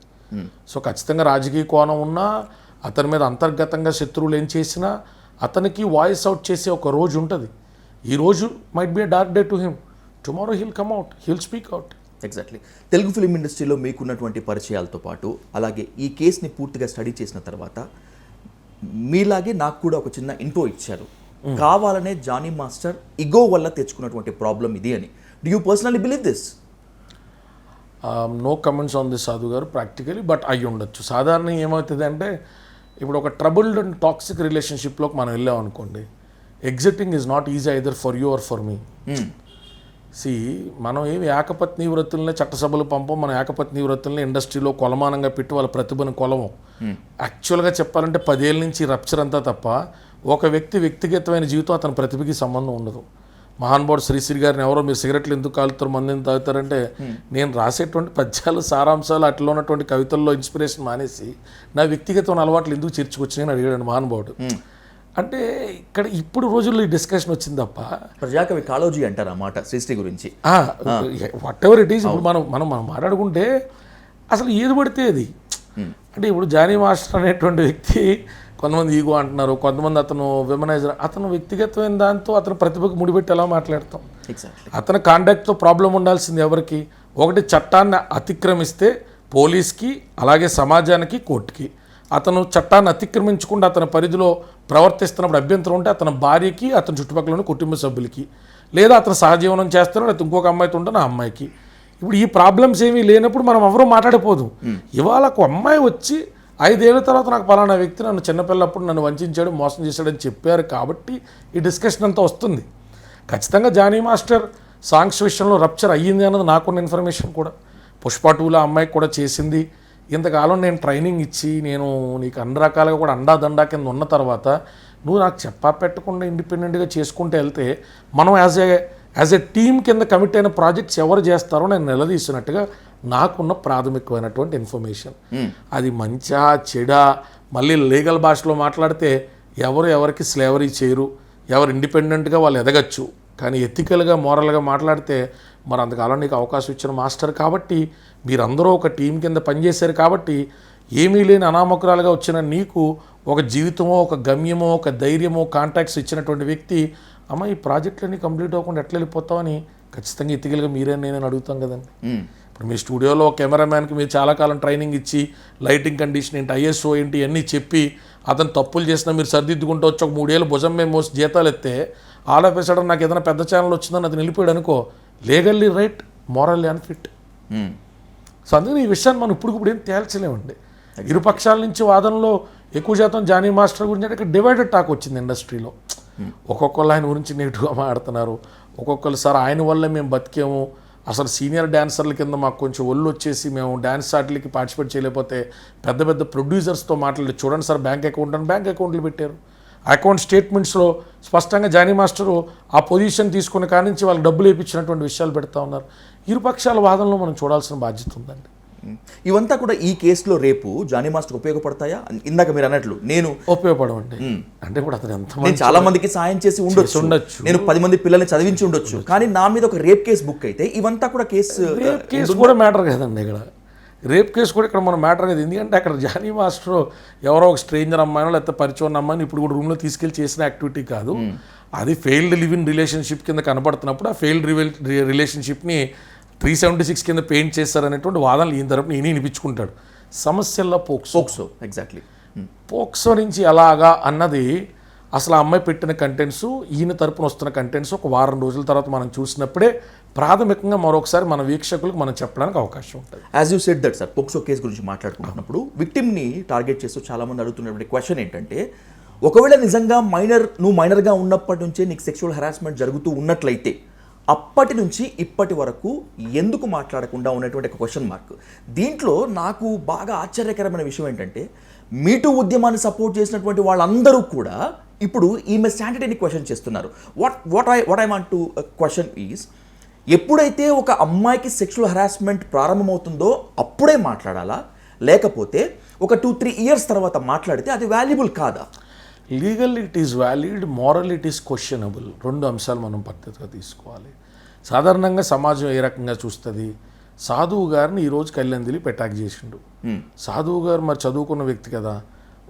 సో ఖచ్చితంగా రాజకీయ కోణం ఉన్నా, అతని మీద అంతర్గతంగా శత్రువులు ఏం చేసినా అతనికి వాయిస్ అవుట్ చేసే ఒక రోజు ఉంటుంది. ఈ రోజు might be a dark day to him, tomorrow he'll come out, he'll speak out. Exactly. Telugu film ఇండస్ట్రీలో మీకున్నటువంటి పరిచయాలతో పాటు అలాగే ఈ కేసుని పూర్తిగా స్టడీ చేసిన తర్వాత మీలాగే నాకు కూడా ఒక చిన్న ఇన్ఫో ఇచ్చారు, కావాలనే జానీ మాస్టర్ ఇగో వల్ల తెచ్చుకున్నటువంటి ప్రాబ్లం ఇది అని. Do you personally believe this? No comments on this Sadhu garu, practically, but అయ్యి ఉండొచ్చు. సాధారణంగా ఏమవుతుంది అంటే ఇప్పుడు ఒక ట్రబుల్డ్ అండ్ టాక్సిక్ రిలేషన్షిప్లోకి మనం వెళ్ళాం అనుకోండి, exiting is not easy either for you or for me. మనం ఏమి ఏకపత్ని వృత్తులనే చట్టసభలు పంపం, మన ఏకపత్ని వృత్తులనే ఇండస్ట్రీలో కొలమానంగా పెట్టి వాళ్ళ ప్రతిభను కొలవం. యాక్చువల్గా చెప్పాలంటే 10 ఏళ్ళ నుంచి రప్చర్ అంతా తప్ప ఒక వ్యక్తిగతమైన జీవితం అతని ప్రతిభకి సంబంధం ఉండదు. మహానుభావుడు శ్రీశ్రీ గారిని ఎవరో మీరు సిగరెట్లు ఎందుకు కాలుతారు, మంది ఎందుకు తాగుతారంటే, నేను రాసేటువంటి పద్యాలు సారాంశాలు అట్లా ఉన్నటువంటి కవితల్లో ఇన్స్పిరేషన్ మానేసి నా వ్యక్తిగతమైన అలవాట్లు ఎందుకు చేర్చుకొచ్చినాయని అడిగాడు మహానుభావుడు. అంటే ఇక్కడ ఇప్పుడు రోజుల్లో ఈ డిస్కషన్ వచ్చింది తప్ప ప్రజాకవి కాళోజీ అంటారు అన్నమాట శ్రీశ్రీ గురించి. What ever it is. ఇప్పుడు మనం మాట్లాడుకుంటే అసలు ఏది పడితే అది. అంటే ఇప్పుడు జానీ మాస్టర్ అనేటువంటి వ్యక్తి కొంతమంది ఈగో అంటున్నారు, కొంతమంది అతను విమనైజర్, అతను వ్యక్తిగతమైన దాంతో అతను ప్రతిభకు ముడిపెట్టి ఎలా మాట్లాడతాం. అతని కాంటాక్ట్తో ప్రాబ్లం ఉండాల్సింది ఎవరికి? ఒకటి చట్టాన్ని అతిక్రమిస్తే పోలీస్కి, అలాగే సమాజానికి, కోర్టుకి. అతను చట్టాన్ని అతిక్రమించకుండా అతని పరిధిలో ప్రవర్తిస్తున్నప్పుడు అభ్యంతరం ఉంటే అతని భార్యకి, అతని చుట్టుపక్కల కుటుంబ సభ్యులకి, లేదా అతను సహజీవనం చేస్తారో లేకపోతే ఇంకొక అమ్మాయితో ఉంటే నా అమ్మాయికి. ఇప్పుడు ఈ ప్రాబ్లమ్స్ ఏమీ లేనప్పుడు మనం ఎవరూ మాట్లాడిపోదు. ఇవాళ ఒక అమ్మాయి వచ్చి 5 ఏళ్ల తర్వాత నాకు పలానా వ్యక్తి నన్ను చిన్నపిల్లప్పుడు నన్ను వంచాడు, మోసం చేశాడని చెప్పారు కాబట్టి ఈ డిస్కషన్ అంతా వస్తుంది. ఖచ్చితంగా జానీ మాస్టర్ సాంగ్స్ విషయంలో రప్చర్ అయ్యింది అన్నది నాకున్న ఇన్ఫర్మేషన్ కూడా. పుష్ప 2లో అమ్మాయికి కూడా చేసింది. ఇంతకాలం నేను ట్రైనింగ్ ఇచ్చి నేను నీకు అన్ని రకాలుగా కూడా అండాదండా కింద ఉన్న తర్వాత నువ్వు నాకు చెప్పా పెట్టకుండా ఇండిపెండెంట్గా చేసుకుంటూ వెళ్తే మనం యాజ్ ఎ టీమ్ కింద కమిట్ అయిన ప్రాజెక్ట్స్ ఎవరు చేస్తారో నేను నిలదీసినట్టుగా నాకున్న ప్రాథమికమైనటువంటి ఇన్ఫర్మేషన్. అది మంచా చెడా మళ్ళీ లీగల్ భాషలో మాట్లాడితే ఎవరికి స్లేవరీ చేయరు, ఎవరు ఇండిపెండెంట్గా వాళ్ళు ఎదగచ్చు. కానీ ఎథికల్గా మోరల్గా మాట్లాడితే మరి అంతకాలం నీకు అవకాశం ఇచ్చిన మాస్టర్ కాబట్టి, మీరందరూ ఒక టీం కింద పనిచేశారు కాబట్టి, ఏమీ లేని అనామకురాలుగా వచ్చిన నీకు ఒక జీవితమో, ఒక గమ్యమో, ఒక ధైర్యమో, కాంటాక్ట్స్ ఇచ్చినటువంటి వ్యక్తి, అమ్మ ఈ ప్రాజెక్టులన్నీ కంప్లీట్ అవ్వకుండా ఎట్లా వెళ్ళిపోతామని ఖచ్చితంగా ఎథికల్గా మీరే నేను అడుగుతాం కదండి. ఇప్పుడు మీ స్టూడియోలో కెమెరామ్యాన్కి మీరు చాలా కాలం ట్రైనింగ్ ఇచ్చి లైటింగ్ కండిషన్ ఏంటి, ఐఎస్ఓ ఏంటి ఇవన్నీ చెప్పి అతను తప్పులు చేసినా మీరు సర్దిద్దుకుంటూ వచ్చి ఒక 3 ఏళ్ళు భుజం మేము మోసి జీతాలు ఎత్తే ఆల్ ఆఫ్ ఎ సడన్ నాకు ఏదైనా పెద్ద ఛానల్ వచ్చిందని అది నిలిపాడు అనుకో, legally right, morally unfit. So అందుకని ఈ విషయాన్ని మనం ఇప్పుడు ఏం తేల్చలేమండి. ఇరుపక్షాల నుంచి వాదనలో ఎక్కువ శాతం జానీ మాస్టర్ గురించి అంటే ఇక్కడ డివైడెడ్ టాక్ వచ్చింది ఇండస్ట్రీలో. ఒక్కొక్కళ్ళు ఆయన గురించి నెగిటివ్గా మాట్లాడుతున్నారు, ఒక్కొక్కరు సార్ ఆయన వల్లే మేము బతికాము, అసలు సీనియర్ డ్యాన్సర్ల కింద మాకు కొంచెం ఒళ్ళు వచ్చేసి మేము డ్యాన్స్ ఆటలకి పార్టిసిపేట్ చేయలేకపోతే పెద్ద పెద్ద ప్రొడ్యూసర్స్తో మాట్లాడి చూడండి సార్ బ్యాంక్ అకౌంట్ అని బ్యాంక్ అకౌంట్లు పెట్టారు. అకౌంట్ స్టేట్మెంట్స్లో స్పష్టంగా జానీ మాస్టరు ఆ పొజిషన్ తీసుకున్న కాడి నుంచి వాళ్ళకి డబ్బులు వేయించినటువంటి విషయాలు పెడతా ఉన్నారు. ఇరుపక్షాల వాదనలో మనం చూడాల్సిన బాధ్యత ఉందండి. ఇవంతా కూడా ఈ కేసులో రేపు జానీ మాస్టర్ ఉపయోగపడతాయా? ఇందాక మీరు అన్నట్లు నేను ఉపయోగపడమండి. అంటే ఇప్పుడు అతను నేను చాలా మందికి సాయం చేసి ఉండొచ్చు, నేను 10 మంది పిల్లల్ని చదివించి ఉండొచ్చు, కానీ నా మీద ఒక రేప్ కేసు బుక్ అయితే ఇవంతా కూడా కేసు కూడా మ్యాటర్ కదండి. ఇక్కడ రేప్ కేసు కూడా ఇక్కడ మన మ్యాటర్ కదా. ఎందుకంటే అక్కడ జానీ మాస్టర్ ఎవరో ఒక స్ట్రేంజర్ అమ్మాయినో లేకపోతే పరిచయం అమ్మాయిని ఇప్పుడు కూడా రూమ్లో తీసుకెళ్ళి చేసిన యాక్టివిటీ కాదు. అది ఫెయిల్డ్ లివ్ ఇన్ రిలేషన్షిప్ కింద కనబడుతున్నప్పుడు ఆ ఫెయిల్డ్ రిలేషన్షిప్ని 376 కింద పెయింట్ చేస్తారనేటువంటి వాదనలు ఈయన తరపున ఈయన వినిపించుకుంటాడు. సమస్యల్లో పోక్సో ఎగ్జాక్ట్లీ పోక్సో నుంచి ఎలాగా అన్నది అసలు ఆ అమ్మాయి పెట్టిన కంటెంట్స్, ఈయన తరపున వస్తున్న కంటెంట్స్ ఒక వారం రోజుల తర్వాత మనం చూసినప్పుడే ప్రాథమికంగా మరొకసారి మన వీక్షకులకు మనం చెప్పడానికి అవకాశం ఉంటుంది. As you said that sir, POCSO case గురించి మాట్లాడుకుంటున్నప్పుడు విక్టిమ్ని టార్గెట్ చేస్తూ చాలామంది అడుగుతున్నటువంటి క్వశ్చన్ ఏంటంటే, ఒకవేళ నిజంగా నువ్వు మైనర్గా ఉన్నప్పటి నుంచే నీకు సెక్షువల్ హెరాస్మెంట్ జరుగుతూ ఉన్నట్లయితే అప్పటి నుంచి ఇప్పటి వరకు ఎందుకు మాట్లాడకుండా ఉన్నటువంటి ఒక క్వశ్చన్ మార్క్. దీంట్లో నాకు బాగా ఆశ్చర్యకరమైన విషయం ఏంటంటే, మీటూ ఉద్యమాన్ని సపోర్ట్ చేసినటువంటి వాళ్ళందరూ కూడా ఇప్పుడు ఈమె శాంటిటీని క్వశ్చన్ చేస్తున్నారు. What I want to question is, ఎప్పుడైతే ఒక అమ్మాయికి సెక్షువల్ హెరాస్మెంట్ ప్రారంభమవుతుందో అప్పుడే మాట్లాడాలా, లేకపోతే ఒక 2-3 ఇయర్స్ తర్వాత మాట్లాడితే అది వాల్యుబుల్ కాదా? Legal it is valid, moral it is questionable. 2 అంశాలు మనం పద్ధతిగా తీసుకోవాలి. సాధారణంగా సమాజం ఏ రకంగా చూస్తుంది, సాధువు గారిని ఈరోజు కళ్యాణ్ దిలీప్ అటాక్ చేసిండు. సాధువు గారు మరి చదువుకున్న వ్యక్తి కదా,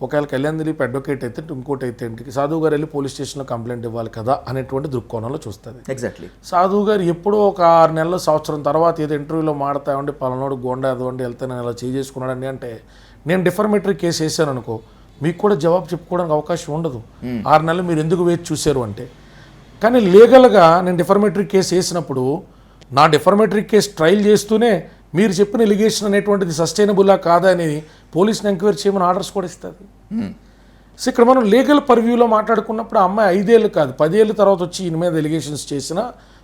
ఒకవేళ కళ్యాణ్ దిలీప్ అడ్వకేట్ అయితే ఇంకోటి అయితే ఇంటికి సాధువు గారు వెళ్ళి పోలీస్ స్టేషన్లో కంప్లైంట్ ఇవ్వాలి కదా అనేటువంటి దృక్కోణంలో చూస్తుంది. ఎగ్జాక్ట్లీ. సాధువు గారు ఎప్పుడో ఒక 6 నెలల సంవత్సరం తర్వాత ఏదో ఇంటర్వ్యూలో మాడతామండి పలానోడు గోండా అదోండి వెళ్తే నేను ఇలా చేసుకున్నాడండి అంటే నేను డిఫర్మేటరీ కేసు వేసాను అనుకో, మీకు కూడా జవాబు చెప్పుకోవడానికి అవకాశం ఉండదు. 6 నెలలు మీరు ఎందుకు వేచి చూశారు అంటే. కానీ లీగల్గా నేను డిఫర్మేటరీ కేసు వేసినప్పుడు నా డిఫర్మేటరీ కేసు ట్రయల్ చేస్తూనే మీరు చెప్పిన ఎలిగేషన్ అనేటువంటిది సస్టైనబుల్లా కాదా అని పోలీస్ని ఎంక్వైరీ చేయమని ఆర్డర్స్ కూడా ఇస్తుంది. సో ఇక్కడ మనం లీగల్ పర్వ్యూలో మాట్లాడుకున్నప్పుడు ఆ అమ్మాయి 5 ఏళ్ళు కాదు 10 ఏళ్ళ తర్వాత వచ్చి ఈయన మీద ఎలిగేషన్స్ చేసిన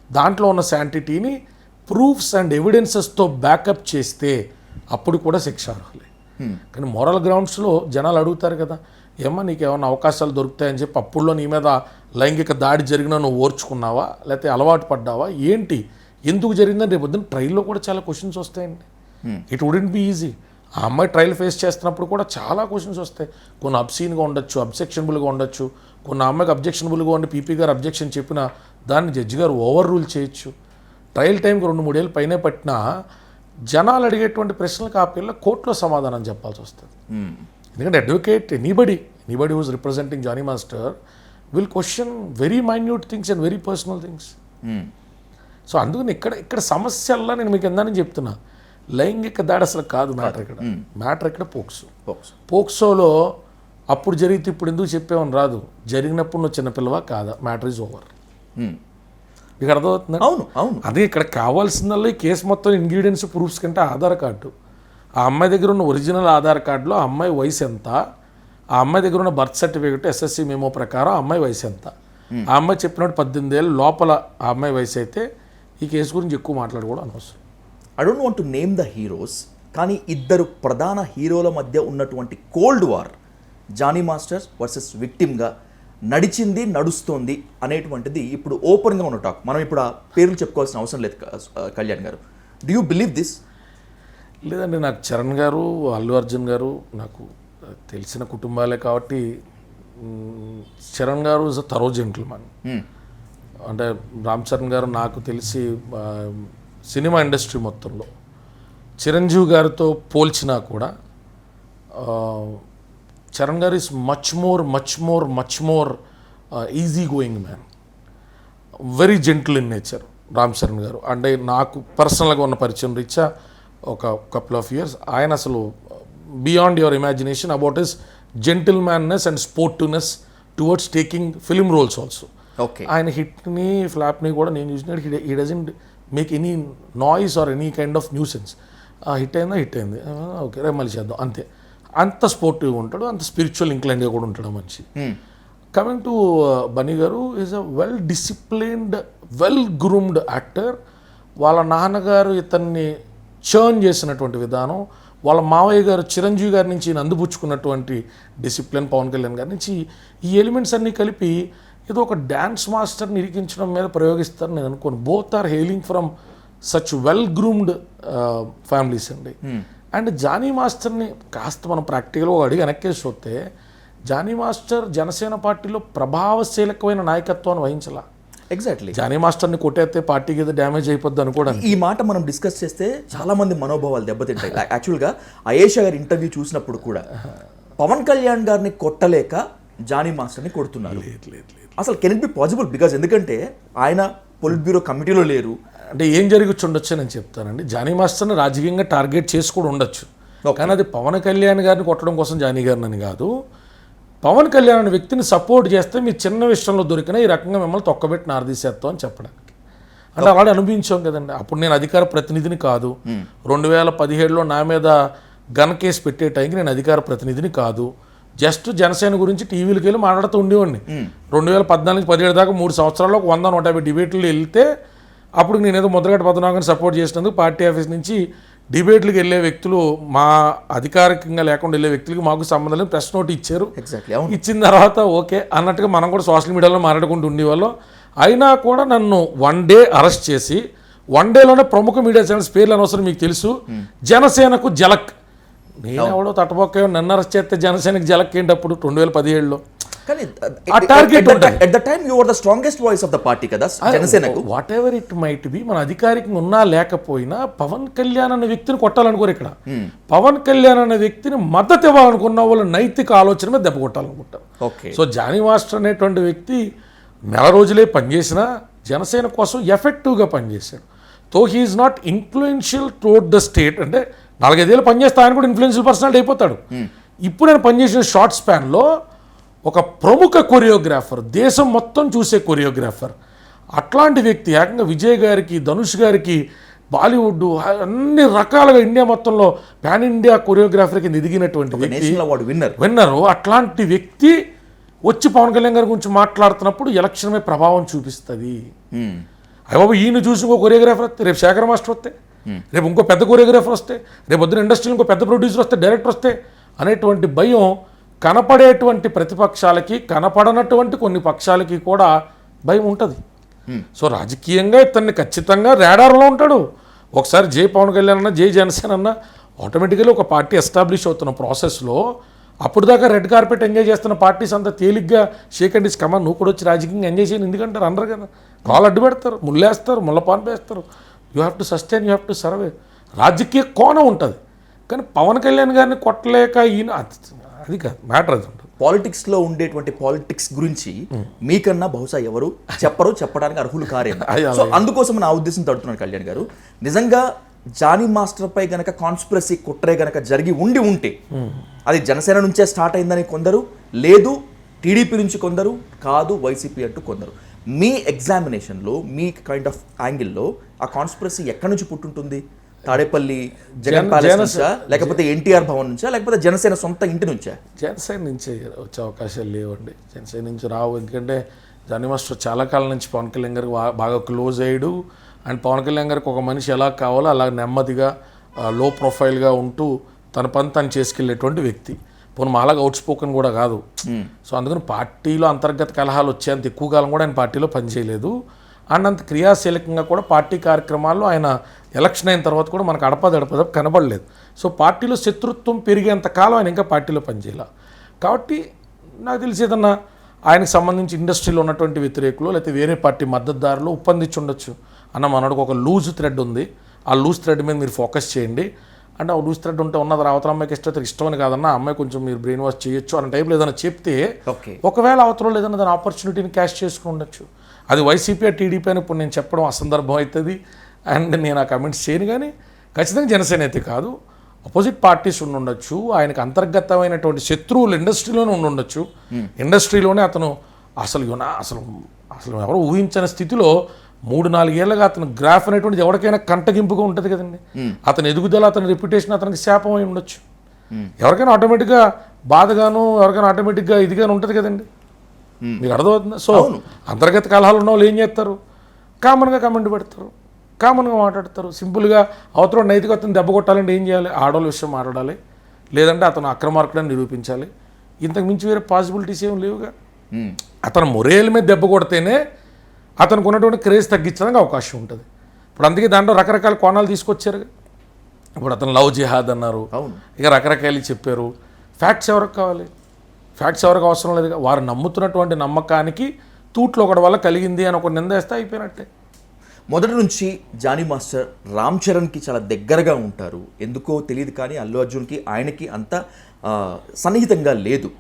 దాంట్లో ఉన్న శాంటిటీని ప్రూఫ్స్ అండ్ ఎవిడెన్సెస్తో బ్యాకప్ చేస్తే అప్పుడు కూడా శిక్షార్హులే. కానీ మోరల్ గ్రౌండ్స్లో జనాలు అడుగుతారు కదా, ఏమన్నా నీకు ఏమైనా అవకాశాలు దొరుకుతాయని చెప్పి అప్పుడులో నీ మీద లైంగిక దాడి జరిగినా నువ్వు ఓర్చుకున్నావా, లేకపోతే అలవాటు పడ్డావా, ఏంటి ఎందుకు జరిగిందని రేపు పొద్దున్న ట్రయల్లో కూడా చాలా క్వశ్చన్స్ వస్తాయండి. It wouldn't be easy. ఆ అమ్మాయి ట్రయల్ ఫేస్ చేస్తున్నప్పుడు కూడా చాలా క్వశ్చన్స్ వస్తాయి. కొన్ని అబ్సీన్గా ఉండొచ్చు, అబ్జెక్షనబుల్గా ఉండొచ్చు, కొన్ని అమ్మాయికి అబ్జెక్షనబుల్గా ఉండి పీపీ గారు అబ్జెక్షన్ చెప్పినా దాన్ని జడ్జి గారు ఓవర్ రూల్ చేయొచ్చు. ట్రయల్ టైంకి 2-3 ఏళ్ళు పైనే పట్టినా జనాలు అడిగేటువంటి ప్రశ్నలకు ఆ పిల్ల కోర్టులో సమాధానం చెప్పాల్సి వస్తుంది. ఎందుకంటే advocate anybody who's representing Jani master will question very minute things and very personal things. So అందుకని ఇక్కడ సమస్యల్లో నేను మీకు ఎందని చెప్తున్నా, లైంగిక దాడి అసలు కాదు మ్యాటర్ ఇక్కడ పోక్సోలో అప్పుడు జరిగితే ఇప్పుడు ఎందుకు చెప్పామని రాదు, జరిగినప్పుడు నువ్వు చిన్నపిల్లవా కాదా, మ్యాటర్ ఈజ్ ఓవర్. మీకు అర్థమవుతుంది? అవును. అదే ఇక్కడ కావాల్సిందల్లా ఈ కేసు మొత్తం ఇంగ్రీడియంట్స్ ప్రూఫ్స్ కంటే ఆధార్ కార్డు, ఆ అమ్మాయి దగ్గర ఉన్న ఒరిజినల్ ఆధార్ కార్డులో ఆ అమ్మాయి వయసు ఎంత, ఆ అమ్మాయి దగ్గర ఉన్న బర్త్ సర్టిఫికేట్ SSC మెమో ప్రకారం ఆ అమ్మాయి వయసు ఎంత, ఆ అమ్మాయి చెప్పినట్టు 18 ఏళ్ళ లోపల ఆ అమ్మాయి వయసు అయితే ఈ కేసు గురించి ఎక్కువ మాట్లాడుకోవడం అనవసరం. I don't want to name the heroes, కానీ ఇద్దరు ప్రధాన హీరోల మధ్య ఉన్నటువంటి cold war Jani masters versus విక్టిమ్గా నడిచింది, నడుస్తోంది అనేటువంటిది ఇప్పుడు ఓపెన్గా ఉన్న టాక్. మనం ఇప్పుడు ఆ పేర్లు చెప్పుకోవాల్సిన అవసరం లేదు. కళ్యాణ్ గారు, డూ యూ బిలీవ్ దిస్? లేదండి, నాకు చరణ్ గారు, అల్లు అర్జున్ గారు నాకు తెలిసిన కుటుంబాలే కాబట్టి చరణ్ గారు ఇస్ అ థరో జెంటిల్మన్. అంటే రామ్ చరణ్ గారు నాకు తెలిసి సినిమా ఇండస్ట్రీ మొత్తంలో చిరంజీవి గారితో పోల్చినా కూడా చరణ్ గారు is much more easy going man, very gentle in nature Ram Charan గారు. అంటే నాకు పర్సనల్గా ఉన్న పరిచయం రీత్యా ఒక కపుల్ ఆఫ్ ఇయర్స్. ఆయన అసలు beyond your imagination about his gentlemanness and sportiveness towards taking film roles also. Okay. ఆయన హిట్ని ఫ్లాప్ని కూడా నేను చూసినట్టు he doesn't make any noise or any kind of nuisance. Hit అయింది ఓకే రేపు మళ్ళీ చేద్దాం అంతే. అంత స్పోర్టివ్గా ఉంటాడు, అంత స్పిరిచువల్ ఇంక్లైన్గా కూడా ఉంటాడు మనిషి. కమింగ్ టు బన్నీ గారు is a well disciplined well groomed actor. వాళ్ళ నాన్నగారు ఇతన్ని చర్న్ చేసినటువంటి విధానం, వాళ్ళ మావయ్య గారు చిరంజీవి గారి నుంచి ఈయన అందిపుచ్చుకున్నటువంటి డిసిప్లిన్, పవన్ కళ్యాణ్ గారి నుంచి ఈ ఎలిమెంట్స్ అన్నీ కలిపి ఏదో ఒక డ్యాన్స్ మాస్టర్ని ఇరికించడం మీద ప్రయోగిస్తారు నేను అనుకోను. Both are hailing from such well groomed families అండి. అండ్ జానీ మాస్టర్ని కాస్త మనం ప్రాక్టికల్గా అడిగి వెనక్కేసి చూస్తే జానీ మాస్టర్ జనసేన పార్టీలో ప్రభావశీలకమైన నాయకత్వాన్ని వహించాల. ఎగ్జాక్ట్లీ. జానీ మాస్టర్ని కొట్టేస్తే పార్టీకి ఏదో డ్యామేజ్ అయిపోద్ది అనుకోవడం. ఈ మాట మనం డిస్కస్ చేస్తే చాలా మంది మనోభావాలు దెబ్బతింటాయి. యాక్చువల్గా అయేషా గారి ఇంటర్వ్యూ చూసినప్పుడు కూడా పవన్ కళ్యాణ్ గారిని కొట్టలేక జానీ మాస్టర్ని కొడుతున్నారు. అసలు can it be possible? Because ఎందుకంటే ఆయన పొలిట్ బ్యూరో కమిటీలో లేరు. అంటే ఏం జరిగి ఉండొచ్చు నేను చెప్తానండి. జానీ మాస్టర్ని రాజకీయంగా టార్గెట్ చేసి కూడా ఉండొచ్చు, కానీ అది పవన్ కళ్యాణ్ గారిని కొట్టడం కోసం జానీ గారిని అని కాదు. పవన్ కళ్యాణ్ అనే వ్యక్తిని సపోర్ట్ చేస్తే మీ చిన్న విషయంలో దొరికినా ఈ రకంగా మిమ్మల్ని తొక్కబెట్టి నారదీసేస్తాం అని చెప్పడానికి. అంటే అలాగే అనుభవించాం కదండి. అప్పుడు నేను అధికార ప్రతినిధిని కాదు. 2017లో నా మీద గన్ కేసు పెట్టే టైంకి నేను అధికార ప్రతినిధిని కాదు. జస్ట్ జనసేన గురించి టీవీలకు వెళ్ళి మాట్లాడుతూ ఉండేవాడిని. 2014-17 దాకా 3 సంవత్సరాల్లో 100-150 డిబేట్లు వెళ్తే అప్పుడు నేనేదో ముద్రగడ్డ పద్మనాభాన్ని సపోర్ట్ చేసినందుకు పార్టీ ఆఫీస్ నుంచి డిబేట్లకు వెళ్ళే వ్యక్తులు, మా అధికారికంగా లేకుండా వెళ్ళే వ్యక్తులకి మాకు సంబంధం లేదు ప్రెస్ నోట్ ఇచ్చారు. ఇచ్చిన తర్వాత ఓకే అన్నట్టుగా మనం కూడా సోషల్ మీడియాలో మాట్లాడుకుంటూ ఉండేవాళ్ళం. అయినా కూడా నన్ను 1 డే అరెస్ట్ చేసి 1 డేలోనే ప్రముఖ మీడియా ఛానల్స్ పేర్లు అనవసరం మీకు తెలుసు, జనసేనకు జలక్. నేను ఎవడో తటబొక్క నన్ను అరెస్ట్ చేస్తే జనసేనకు జలక్ ఏంటి అప్పుడు 2017లో? Whatever it might be, మన అధికారికంగా ఉన్నా లేకపోయినా పవన్ కళ్యాణ్ అనే వ్యక్తిని కొట్టాలనుకోరు ఇక్కడ. పవన్ కళ్యాణ్ అనే వ్యక్తిని మద్దతు ఇవ్వాలనుకున్న వాళ్ళు నైతిక ఆలోచన మీద దెబ్బ కొట్టాలనుకుంటారు. సో జానీ మాస్టర్ అనేటువంటి వ్యక్తి 4 రోజులే పనిచేసినా జనసేన కోసం ఎఫెక్టివ్గా పనిచేశాడు. తో he's not influential toward the state. అంటే 4-5 ఏళ్ళు పనిచేస్తే ఆయన కూడా ఇన్ఫ్లుయెన్షియల్ పర్సనాలిటీ అయిపోతాడు. ఇప్పుడు ఆయన పనిచేసిన షార్ట్ స్పాన్లో ఒక ప్రముఖ కొరియోగ్రాఫర్, దేశం మొత్తం చూసే కొరియోగ్రాఫర్, అట్లాంటి వ్యక్తి ఏకంగా విజయ్ గారికి, ధనుష్ గారికి, బాలీవుడ్ అన్ని రకాలుగా ఇండియా మొత్తంలో పాన్ ఇండియా కొరియోగ్రాఫర్ కింద ఎదిగినటువంటి వ్యక్తి, విన్నరు. అట్లాంటి వ్యక్తి వచ్చి పవన్ కళ్యాణ్ గారి గురించి మాట్లాడుతున్నప్పుడు ఎలక్షన్ మీద ప్రభావం చూపిస్తుంది. అయ్యబాబు ఈయన చూసి ఇంకో కొరియోగ్రాఫర్ వస్తే, రేపు శేఖర్ మాస్టర్ వస్తే, రేపు ఇంకో పెద్ద కొరియోగ్రాఫర్ వస్తే, రేపు పొద్దున ఇండస్ట్రీలో ఇంకో పెద్ద ప్రొడ్యూసర్ వస్తే, డైరెక్టర్ వస్తే అనేటువంటి భయం కనపడేటువంటి ప్రతిపక్షాలకి, కనపడనటువంటి కొన్ని పక్షాలకి కూడా భయం ఉంటుంది. సో రాజకీయంగా ఇతన్ని ఖచ్చితంగా రాడార్లో ఉంటాడు. ఒకసారి జై పవన్ కళ్యాణ్ అన్న, జై జనసేన అన్న, ఆటోమేటిక్గా ఒక పార్టీ ఎస్టాబ్లిష్ అవుతున్న ప్రాసెస్లో అప్పుడు దాకా రెడ్ కార్పెట్ ఎంజాయ్ చేస్తున్న పార్టీస్ అంతా తేలిగ్గా షేక్ అండ్ ఇస్ కమా నువ్వు కూడా వచ్చి రాజకీయంగా ఎంజాయ్ చేయను ఎందుకంటారు అందరు కదా. కాలు అడ్డు పెడతారు, ముళ్ళేస్తారు, ముళ్ళపాన్ వేస్తారు. You have to sustain, you have to survey. రాజకీయ కోణం ఉంటుంది, కానీ పవన్ కళ్యాణ్ గారిని కొట్టలేక ఈయన అది కాదు మ్యాటర్. అది ఉంటుంది. పాలిటిక్స్లో ఉండేటువంటి పాలిటిక్స్ గురించి మీకన్నా బహుశా ఎవరు చెప్పడానికి అర్హులు కారేమో. సో అందుకోసం నా ఉద్దేశం తడుతున్నాను కళ్యాణ్ గారు. నిజంగా జానీ మాస్టర్ పై గనక కాన్స్పిరసీ కుట్రే గనక జరిగి ఉంటే అది జనసేన నుంచే స్టార్ట్ అయిందని కొందరు, లేదు టీడీపీ నుంచి కొందరు, కాదు వైసీపీ అంటూ కొందరు. మీ ఎగ్జామినేషన్లో మీ కైండ్ ఆఫ్ యాంగిల్లో ఆ కాన్స్పిరసీ ఎక్కడి నుంచి పుట్టుంటుంది? తాడేపల్లి జగన్ ప్యాలెస్ నుంచా, లేకపోతే ఎన్టీఆర్ భవన్ నుంచా, లేకపోతే జనసేన సొంత ఇంటి నుంచా? జనసేన నుంచే వచ్చే అవకాశాలు లేవండి. జనసేన నుంచి రావు. ఎందుకంటే జానీ మాస్టర్ చాలా కాలం నుంచి పవన్ కళ్యాణ్ గారికి బాగా క్లోజ్ అయ్యాడు. అండ్ పవన్ కళ్యాణ్ గారికి ఒక మనిషి ఎలా కావాలో అలా నెమ్మదిగా లో ప్రొఫైల్గా ఉంటూ తన పని తను చేసుకెళ్ళేటువంటి వ్యక్తి. పోను మాలాగా అవుట్ స్పోకన్ కూడా కాదు. సో అందుకని పార్టీలో అంతర్గత కలహాలు వచ్చేంత ఎక్కువ కాలం కూడా ఆయన పార్టీలో పనిచేయలేదు. అండ్ అంత క్రియాశీలకంగా కూడా పార్టీ కార్యక్రమాల్లో ఆయన ఎలక్షన్ అయిన తర్వాత కూడా మనకు అడపదడపద కనబడలేదు. సో పార్టీలో శత్రుత్వం పెరిగేంత కాలం ఆయన ఇంకా పార్టీలో పనిచేయాలి. కాబట్టి నాకు తెలిసి ఏదన్నా ఆయనకు సంబంధించి ఇండస్ట్రీలో ఉన్నటువంటి వ్యతిరేకులు లేకపోతే వేరే పార్టీ మద్దతుదారులు ఒప్పందించి ఉండొచ్చు. అన్న మనకు ఒక లూజ్ థ్రెడ్ ఉంది, ఆ లూజ్ థ్రెడ్ మీద మీరు ఫోకస్ చేయండి అంటే ఆ లూజ్ థ్రెడ్ ఉంటే ఉన్నది అవతల అమ్మాయికి ఇష్టమని కాదన్నా, అమ్మాయి కొంచెం మీరు బ్రెయిన్ వాష్ చేయొచ్చు అన్న టైప్లో ఏదైనా చెప్తే ఒకవేళ అవతల ఏదైనా దాని ఆపర్చునిటీని క్యాష్ చేసుకుని ఉండొచ్చు. అది వైసీపీ టీడీపీ అని ఇప్పుడు నేను చెప్పడం అసందర్భం అవుతుంది అండ్ నేను ఆ కమెంట్స్ చేయను. కానీ ఖచ్చితంగా జనసేన అయితే కాదు, అపోజిట్ పార్టీస్ ఉండొచ్చు, ఆయనకు అంతర్గతమైనటువంటి శత్రువులు ఇండస్ట్రీలోనే ఉండొచ్చు. ఇండస్ట్రీలోనే అతను అసలు అసలు ఎవరు ఊహించని స్థితిలో 3-4 ఏళ్ళగా అతను గ్రాఫ్ అనేటువంటిది ఎవరికైనా కంటగింపుగా ఉంటుంది కదండి. అతని ఎదుగుదల, అతని రెప్యుటేషన్ అతనికి శాపం అయి ఉండొచ్చు. ఎవరికైనా ఆటోమేటిక్గా బాధగాను, ఎవరికైనా ఆటోమేటిక్గా ఇదిగాను ఉంటుంది కదండి. మీకు అర్థమవుతుందా? సో అంతర్గత కలహాలు ఉన్న వాళ్ళు ఏం చేస్తారు, కామన్గా కమెంట్ పెడతారు, కామన్గా మాట్లాడతారు. సింపుల్గా అవతల నైతికతను దెబ్బ కొట్టాలంటే ఏం చేయాలి, ఆడవాళ్ళ విషయం మాట్లాడాలి, లేదంటే అతను అక్రమార్కుడని నిరూపించాలి. ఇంతకు మించి వేరే పాసిబిలిటీస్ ఏం లేవుగా. అతను మొరేల మీద దెబ్బ కొడితేనే అతనికి ఉన్నటువంటి క్రేజ్ తగ్గించడానికి అవకాశం ఉంటుంది. ఇప్పుడు అందుకే దాంట్లో రకరకాల కోణాలు తీసుకొచ్చారు. ఇప్పుడు అతను లవ్ జిహాద్ అన్నారు, ఇక రకరకాలు చెప్పారు. ఫ్యాక్ట్స్ ఎవరికి కావాలి? ఫ్యాక్ట్స్ ఎవరికి అవసరం లేదుగా. వారు నమ్ముతున్నటువంటి నమ్మకానికి తూట్లో ఒకటి వల్ల కలిగింది అని ఒక నిందేస్తే అయిపోయినట్టే. మొదటి నుంచి జానీ మాస్టర్ రామ్ చరణ్కి చాలా దగ్గరగా ఉంటారు. ఎందుకో తెలియదు కానీ అల్లు అర్జున్కి ఆయనకి అంత సన్నిహితంగా లేదు.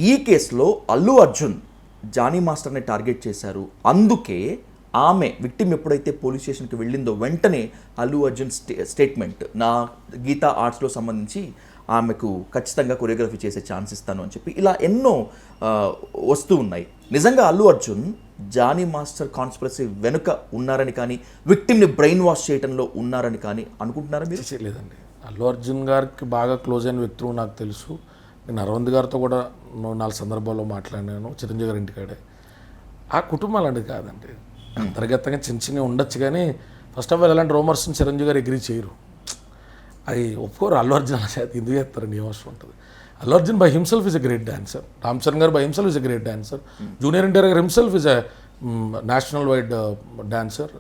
ఈ కేసులో అల్లు అర్జున్ జానీ మాస్టర్ని టార్గెట్ చేశారు. అందుకే ఆమె విక్టిమ్ ఎప్పుడైతే పోలీస్ స్టేషన్కి వెళ్ళిందో వెంటనే అల్లు అర్జున్ స్టేట్మెంట్, నా గీతా ఆర్ట్స్లో సంబంధించి ఆమెకు ఖచ్చితంగా కొరియోగ్రఫీ చేసే ఛాన్స్ ఇస్తాను అని చెప్పి ఇలా ఎన్నో వస్తూ ఉన్నాయి. నిజంగా అల్లు అర్జున్ జానీ మాస్టర్ కాన్స్పిరసీ వెనుక ఉన్నారని కానీ, విక్టిమ్ని బ్రెయిన్ వాష్ చేయడంలో ఉన్నారని కానీ అనుకుంటున్నారా మీరు? లేదండి, అల్లు అర్జున్ గారికి బాగా క్లోజ్ అయిన వ్యక్తులు నాకు తెలుసు. నేను అరవింద్ గారితో కూడా 4 సందర్భాల్లో మాట్లాడినాను, చిరంజీవి గారి ఇంటికాడే. ఆ కుటుంబాలు అనేది కాదండి, అంతర్గతంగా చిన్న చిన్నవి ఉండొచ్చు కానీ ఫస్ట్ ఆఫ్ ఆల్ ఎలాంటి రూమర్స్ని చిరంజీవి గారు ఎగ్రీ చేయరు. అది ఒప్పుకోరు. అల్లు అర్జున్ అలా ఎందుకు చేస్తారని అవసరం ఉంటుంది. Allu Arjun by himself is a great dancer. Ram Charan garu by himself is a great dancer. Junior NTR garu himself is a national wide dancer.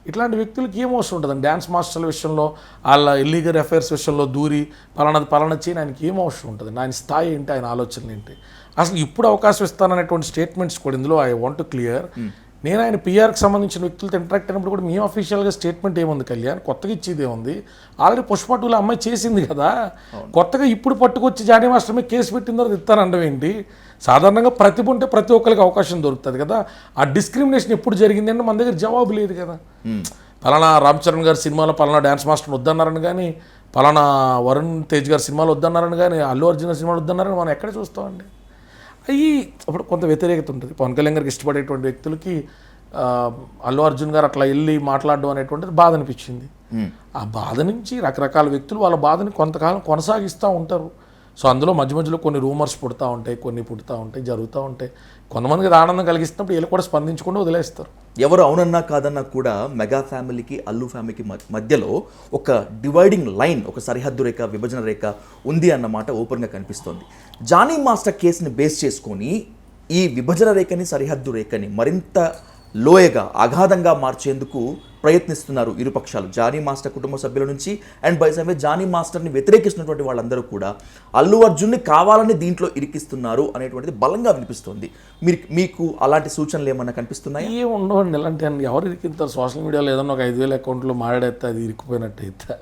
ఇట్లాంటి వ్యక్తులకి ఏం అవసరం ఉంటుందండి డ్యాన్స్ మాస్టర్ల విషయంలో, వాళ్ళ ఇల్లీగల్ అఫైర్స్ విషయంలో దూరి పలానా చేయని ఆయనకి ఏం అవసరం ఉంటుంది? ఆయన స్థాయి ఏంటి, ఆయన ఆలోచనలు ఏంటి? అసలు ఇప్పుడు అవకాశం ఇస్తాననేటువంటి స్టేట్మెంట్స్ కూడా ఇందులో ఐ వాంట్ టు క్లియర్. నేను ఆయన పిఆర్కి సంబంధించిన వ్యక్తులతో ఇంటరాక్ట్ అయినప్పుడు కూడా మేము అఫీషియల్గా స్టేట్మెంట్ ఏముంది, కళ్యాణ్ కొత్తగా ఇచ్చేది ఏముంది? ఆల్రెడీ పుష్ప 2లో అమ్మాయి చేసింది కదా, కొత్తగా ఇప్పుడు పట్టుకొచ్చి జానీ మాస్టర్ మీద కేసు పెట్టిన తర్వాత ఇస్తానండం ఏంటి? సాధారణంగా ప్రతిభ ఉంటే ప్రతి ఒక్కరికి అవకాశం దొరుకుతుంది కదా. ఆ డిస్క్రిమినేషన్ ఎప్పుడు జరిగింది అంటే మన దగ్గర జవాబు లేదు కదా. పలానా రామ్ చరణ్ గారి సినిమాలో పలానా డ్యాన్స్ మాస్టర్ని వద్దన్నారని కానీ, పలానా వరుణ్ తేజ్ గారి సినిమాలో వద్దన్నారని కానీ, అల్లు అర్జున్ సినిమాలో వద్దన్నారని మనం ఎక్కడ చూస్తామండి? అవి అప్పుడు కొంత వ్యతిరేకత ఉంటుంది. పవన్ కళ్యాణ్ గారికి ఇష్టపడేటువంటి వ్యక్తులకి అల్లు అర్జున్ గారు అట్లా వెళ్ళి మాట్లాడడం అనేటువంటిది బాధ అనిపించింది. ఆ బాధ నుంచి రకరకాల వ్యక్తులు వాళ్ళ బాధని కొంతకాలం కొనసాగిస్తూ ఉంటారు. సో అందులో మధ్యలో కొన్ని రూమర్స్ పుడతా ఉంటాయి, కొన్ని పుడతా ఉంటాయి, జరుగుతూ ఉంటాయి. కొంతమందికి అది ఆనందం కలిగిస్తున్నప్పుడు వీళ్ళు కూడా స్పందించకుండా వదిలేస్తారు. ఎవరు అవునన్నా కాదన్నా కూడా మెగా ఫ్యామిలీకి అల్లు ఫ్యామిలీకి మధ్యలో ఒక డివైడింగ్ లైన్, ఒక సరిహద్దు రేఖ, విభజన రేఖ ఉంది అన్నమాట ఓపెన్గా కనిపిస్తోంది. జానీ మాస్టర్ కేసుని బేస్ చేసుకొని ఈ విభజన రేఖని, సరిహద్దు రేఖని మరింత లోయగా, అగాధంగా మార్చేందుకు ప్రయత్నిస్తున్నారు ఇరుపక్షాలు. జానీ మాస్టర్ కుటుంబ సభ్యుల నుంచి అండ్ బైసవే జానీ మాస్టర్ని వ్యతిరేకిస్తున్నటువంటి వాళ్ళందరూ కూడా అల్లు అర్జున్ని కావాలని దీంట్లో ఇరికిస్తున్నారు అనేటువంటిది బలంగా వినిపిస్తుంది. మీకు అలాంటి సూచనలు ఏమన్నా కనిపిస్తున్నాయి? ఏం ఉండవండి ఇలాంటి. ఎవరు ఇరికిస్తారు? సోషల్ మీడియాలో ఏదన్నా ఒక 5,000 అకౌంట్లో మాట్లాడేస్తే అది ఇరికిపోయినట్టు అయితే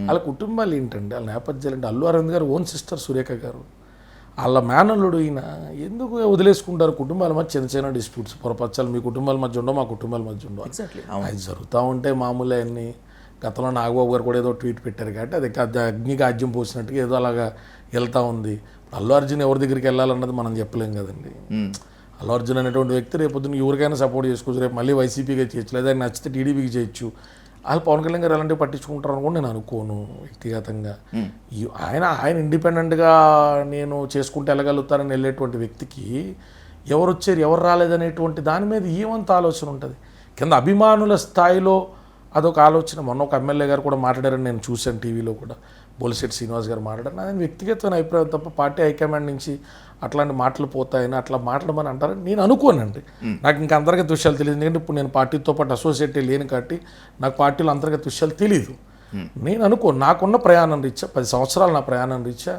వాళ్ళ కుటుంబాలు ఏంటండి, వాళ్ళ నేపథ్యాలు ఏంటి? అల్లు అరవింద్ గారు ఓన్ సిస్టర్ సురేఖ గారు, వాళ్ళ మేనల్లుడు ఈయన ఎందుకు వదిలేసుకుంటారు? కుటుంబాల మధ్య చిన్న చిన్న డిస్ప్యూట్స్, పొరపచ్చాలు మీ కుటుంబాల మధ్య ఉండవు, మా కుటుంబాల మధ్య ఉండవు, అది జరుగుతూ ఉంటే మామూలే అన్ని. గతంలో నాగబాబు గారు కూడా ఏదో ట్వీట్ పెట్టారు కాబట్టి అది అగ్నికి ఆజ్యం పోసినట్టుగా ఏదో అలాగా వెళ్తూ ఉంది. అల్లు అర్జున్ ఎవరి దగ్గరికి వెళ్ళాలన్నది మనం చెప్పలేం కదండి. అల్లు అర్జున్ అనేటువంటి వ్యక్తి రేపొద్దున ఎవరికైనా సపోర్ట్ చేసుకోవచ్చు, రేపు మళ్ళీ వైసీపీగా చేయొచ్చు, లేదా నచ్చితే టీడీపీకి చేయొచ్చు. వాళ్ళు పవన్ కళ్యాణ్ గారు ఎలాంటివి పట్టించుకుంటారు అనుకోండి నేను అనుకోను వ్యక్తిగతంగా. ఆయన ఇండిపెండెంట్గా నేను చేసుకుంటే వెళ్ళగలుగుతానని వెళ్ళేటువంటి వ్యక్తికి ఎవరు వచ్చారు ఎవరు రాలేదనేటువంటి దాని మీద ఏమంత ఆలోచన ఉంటుంది? కింద అభిమానుల స్థాయిలో అదొక ఆలోచన. మొన్న ఒక ఎమ్మెల్యే గారు కూడా మాట్లాడారని నేను చూశాను టీవీలో కూడా, బోలిశెట్టి శ్రీనివాస్ గారు మాట్లాడారు. ఆయన వ్యక్తిగతమైన అభిప్రాయం తప్ప పార్టీ హైకమాండ్ నుంచి అట్లాంటి మాటలు పోతాయని అట్లా మాట్లాడమని అంటారని నేను అనుకోనండి. నాకు ఇంకా అంతర్గత విషయాలు తెలియదు, ఎందుకంటే ఇప్పుడు నేను పార్టీతో పాటు అసోసియేట్ లేని కాబట్టి నాకు పార్టీలో అంతర్గత విషయాలు తెలీదు. నేను అనుకోను, నాకున్న ప్రయాణం రీత్యా 10 సంవత్సరాలు నా ప్రయాణం రీత్యా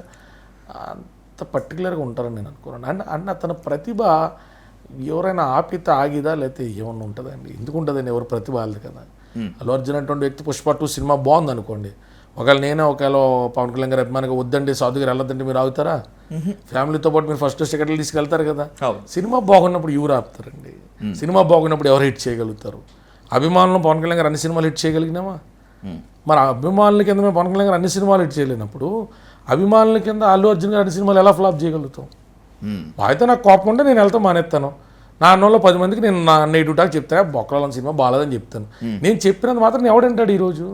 అంత పర్టికులర్గా ఉంటారని నేను అనుకోను. అండ్ అతని ప్రతిభ ఎవరైనా ఆపితే ఆగిదా లేకపోతే ఏమన్నా ఉంటుందండి? ఎందుకు ఉంటుందండి? ఎవరు ప్రతిభ వాళ్ళది కదా. అల్లు అర్జున్ అటువంటి వ్యక్తి పుష్ప 2 సినిమా బాగుంది అనుకోండి, ఒకవేళ నేనే పవన్ కళ్యాణ్ గారు అభిమానిగా వద్దండి సాధు గారు వెళ్ళొద్దంటే మీరు ఆగుతారా? ఫ్యామిలీతో పాటు మీరు ఫస్ట్ టికెట్లు తీసుకెళ్తారు కదా. సినిమా బాగున్నప్పుడు ఎవరు ఆపుతారండి? సినిమా బాగున్నప్పుడు ఎవరు హిట్ చేయగలుగుతారు? అభిమానులు పవన్ కళ్యాణ్ గారు అన్ని సినిమాలు హిట్ చేయగలిగినామా? మరి అభిమానుల కింద మేము పవన్ కళ్యాణ్ గారు అన్ని సినిమాలు హిట్ చేయలేనప్పుడు అభిమానుల కింద అల్లు అర్జున్ గారు అన్ని సినిమాలు ఎలా ఫ్లాప్ చేయగలుగుతాం? అయితే నాకు కోపం ఉంటే నేను వెళ్తా మానేస్తాను. నా అన్నంలో 10 మందికి నేను నా నెగిటివ్ టాక్ చెప్తా, బొక్కల సినిమా బాగాలేదని చెప్తాను. నేను చెప్పినంత మాత్రం ఎవడంటాడు ఈరోజు?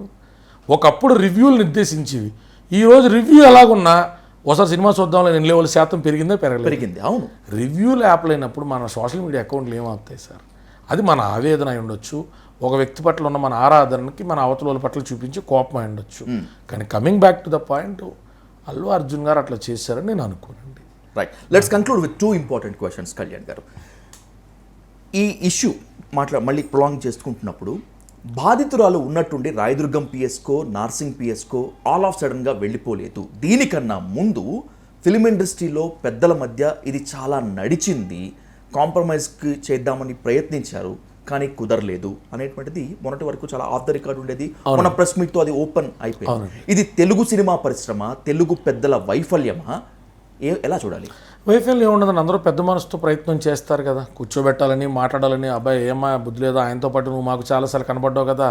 ఒకప్పుడు రివ్యూలు నిర్దేశించేవి, ఈరోజు రివ్యూ ఎలాగున్నా ఒకసారి సినిమా చూద్దాంలో నేను లెవెల్ శాతం పెరిగిందా పెరిగింది. అవును, రివ్యూలు యాప్ లేనప్పుడు మన సోషల్ మీడియా అకౌంట్లు ఏమవుతాయి సార్? అది మన ఆవేదన అయి ఉండొచ్చు, ఒక వ్యక్తి పట్ల ఉన్న మన ఆరాధనకి మన అవతల పట్ల చూపించి కోపం అయి ఉండొచ్చు. కానీ coming back to the point, Allu Arjun garu అట్లా చేశారని నేను అనుకోనండి. Right, let's conclude with 2 important questions. Kalyan garu, ఈ ఇష్యూ మళ్ళీ ప్రొలాంగ్ చేసుకుంటున్నప్పుడు బాధితురాలు ఉన్నట్టుండి రాయదుర్గం పిఎస్కో, నార్సింగ్ పిఎస్కో ఆల్ ఆఫ్ సడన్గా వెళ్ళిపోలేదు. దీనికన్నా ముందు ఫిలిం ఇండస్ట్రీలో పెద్దల మధ్య ఇది చాలా నడిచింది, కాంప్రమైజ్కి చేద్దామని ప్రయత్నించారు కానీ కుదరలేదు అనేటువంటిది మొన్నటి వరకు చాలా ఆఫ్ ద రికార్డ్ ఉండేది. మన ప్రెస్ మీట్తో అది ఓపెన్ అయిపోయింది. ఇది తెలుగు సినిమా పరిశ్రమ, తెలుగు పెద్దల వైఫల్యమా? ఎలా చూడాలి? వైఫల్యం ఉండదని అందరూ పెద్ద మనసుతో ప్రయత్నం చేస్తారు కదా, కూర్చోబెట్టాలని, మాట్లాడాలని. అబ్బాయి ఏమా బుద్ధి లేదా, ఆయనతో పాటు నువ్వు మాకు చాలాసార్లు కనబడ్డావు కదా,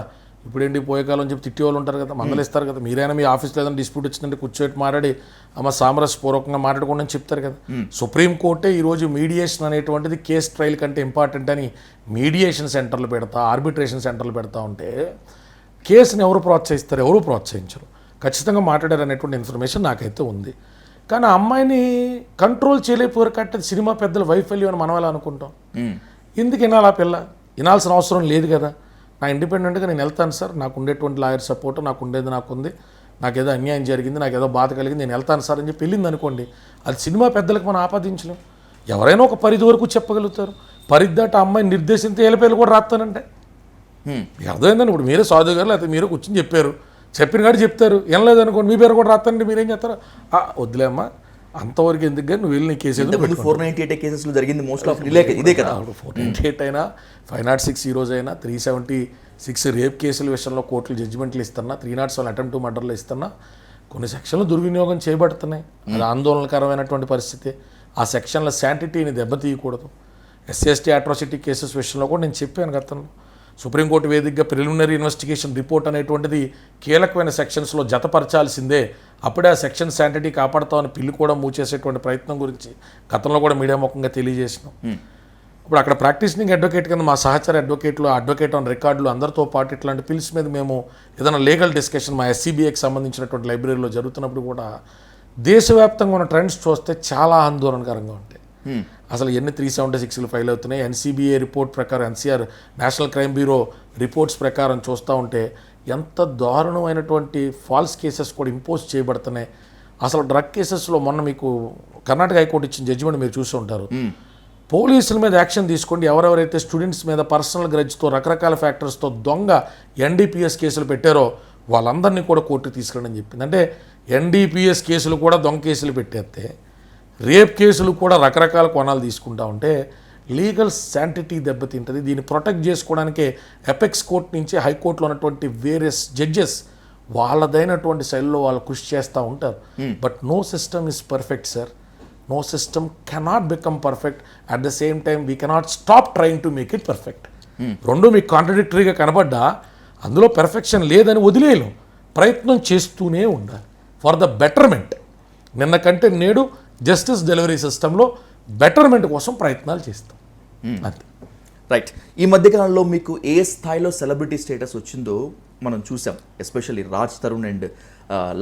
ఇప్పుడేంటి పోయే కాలం చెప్పి తిట్టే వాళ్ళు ఉంటారు కదా, మందలిస్తారు కదా. మీరైనా మీ ఆఫీస్లో ఏదైనా డిస్ప్యూట్ వచ్చిందంటే కూర్చోబెట్టి మాట్లాడి అమ్మ సామరస్యపూర్వకంగా మాట్లాడుకోండి అని చెప్తారు కదా. సుప్రీంకోర్టే ఈరోజు మీడియేషన్ అనేటువంటిది కేస్ ట్రయల్ కంటే ఇంపార్టెంట్ అని మీడియేషన్ సెంటర్లు పెడతా, ఆర్బిట్రేషన్ సెంటర్లు పెడతా ఉంటే కేసుని ఎవరు ప్రోత్సహిస్తారు? ఎవరు ప్రోత్సహించరు. ఖచ్చితంగా మాట్లాడారు అనేటువంటి ఇన్ఫర్మేషన్ నాకైతే ఉంది. కానీ ఆ అమ్మాయిని కంట్రోల్ చేయలేకపోయారు కట్టేది సినిమా పెద్దల వైఫల్యం అని మనం ఎలా అనుకుంటాం? ఎందుకు వినాలి? ఆ పిల్ల వినాల్సిన అవసరం లేదు కదా. నా ఇండిపెండెంట్గా నేను వెళ్తాను సార్, నాకు ఉండేటువంటి లాయర్ సపోర్ట్ నాకు ఉండేది, నాకుంది, నాకేదో అన్యాయం జరిగింది, నాకేదో బాధ కలిగింది, నేను వెళ్తాను సార్ అని చెప్పి వెళ్ళింది అనుకోండి, అది సినిమా పెద్దలకు మనం ఆపాదించలేం. ఎవరైనా ఒక పరిధి వరకు చెప్పగలుగుతారు. పరిధి దాటి ఆ అమ్మాయిని నిర్దేశించి ఏళ్ళపేళ్ళు కూడా రాస్తానంటే మీకు అర్థమైందని. ఇప్పుడు మీరే సాధు గారు లేకపోతే మీరే కూర్చొని చెప్పారు, చెప్పిన కాదు చెప్తారు, ఏం లేదనుకోండి మీ పేరు కూడా రాస్తానంటే మీరేం చేస్తారు? వద్దులే అమ్మా, అంతవరకు ఎందుకు కానీ నువ్వు వెళ్ళి నీ కేసు 498 కేసెస్లో జరిగింది మోస్ట్ ఆఫ్ ఇదే కదా. 498 అయినా 506 ఈ రోజు అయినా 376 రేప్ కేసుల విషయంలో కోర్టులు జడ్జిమెంట్లు ఇస్తున్నా, 307 అటెంప్ట్ మర్డర్లు ఇస్తున్నా, కొన్ని సెక్షన్లు దుర్వినియోగం చేయబడుతున్నాయి. అది ఆందోళనకరమైనటువంటి పరిస్థితి. ఆ సెక్షన్ల శాంటిటీని దెబ్బతీయకూడదు. SC/ST అట్రాసిటీ కేసెస్ విషయంలో కూడా నేను చెప్పాను గతంలో. సుప్రీంకోర్టు వేదికగా ప్రిలిమినరీ ఇన్వెస్టిగేషన్ రిపోర్ట్ అనేటువంటిది కీలకమైన సెక్షన్స్లో జతపరచాల్సిందే, అప్పుడే ఆ సెక్షన్ శాంటిటీ కాపాడుతామని పిల్లి కూడా మూచేసేటువంటి ప్రయత్నం గురించి గతంలో కూడా మీడియా ముఖంగా తెలియజేసినాం. ఇప్పుడు అక్కడ ప్రాక్టీసింగ్ అడ్వకేట్ కింద మా సహచర అడ్వకేట్లు, అడ్వకేట్ ఆన్ రికార్డులు అందరితో పాటు ఇట్లాంటి పిల్స్ మీద మేము ఏదైనా లీగల్ డిస్కషన్ మా SCBAకి సంబంధించినటువంటి లైబ్రరీలో జరుగుతున్నప్పుడు కూడా దేశవ్యాప్తంగా ఉన్న ట్రెండ్స్ చూస్తే చాలా ఆందోళనకరంగా ఉంటాయి. అసలు ఎన్ని 376 ఫైల్ అవుతున్నాయి, NCBA రిపోర్ట్ ప్రకారం, NCR national crime bureau reports ప్రకారం చూస్తూ ఉంటే ఎంత దారుణమైనటువంటి ఫాల్స్ కేసెస్ కూడా ఇంపోజ్ చేయబడుతున్నాయి. అసలు డ్రగ్ కేసెస్లో మొన్న మీకు కర్ణాటక హైకోర్టు ఇచ్చిన జడ్జిమెంట్ మీరు చూసి ఉంటారు. పోలీసుల మీద యాక్షన్ తీసుకోండి, ఎవరెవరైతే స్టూడెంట్స్ మీద పర్సనల్ గ్రడ్జ్తో రకరకాల ఫ్యాక్టర్స్తో దొంగ NDPS కేసులు పెట్టారో వాళ్ళందరినీ కూడా కోర్టుకు తీసుకురండి అని చెప్పింది. అంటే NDPS కేసులు కూడా దొంగ కేసులు పెట్టేస్తే రేప్ కేసులు కూడా రకరకాల కోణాలు తీసుకుంటా ఉంటే లీగల్ శాంటిటీ దెబ్బతింటుంది. దీన్ని ప్రొటెక్ట్ చేసుకోవడానికే ఎపెక్స్ కోర్ట్ నుంచి హైకోర్టులో ఉన్నటువంటి వేరియస్ జడ్జెస్ వాళ్ళదైనటువంటి శైలిలో వాళ్ళు కృషి చేస్తూ ఉంటారు. But no system is perfect sir. No system cannot become perfect. At the same time we cannot stop trying to make it perfect. రెండు మీకు కాంట్రడిక్టరీగా కనబడ్డా అందులో పెర్ఫెక్షన్ లేదని వదిలేయలేం, ప్రయత్నం చేస్తూనే ఉండాలి ఫర్ ద బెటర్మెంట్. నిన్న కంటే నేడు జస్టిస్ డెలివరీ సిస్టంలో బెటర్మెంట్ కోసం ప్రయత్నాలు చేస్తాం. అంతే. రైట్. ఈ మధ్యకాలంలో మీకు ఏ స్థాయిలో సెలబ్రిటీ స్టేటస్ వచ్చిందో మనం చూసాం, ఎస్పెషల్లీ రాజ్ తరుణ్ అండ్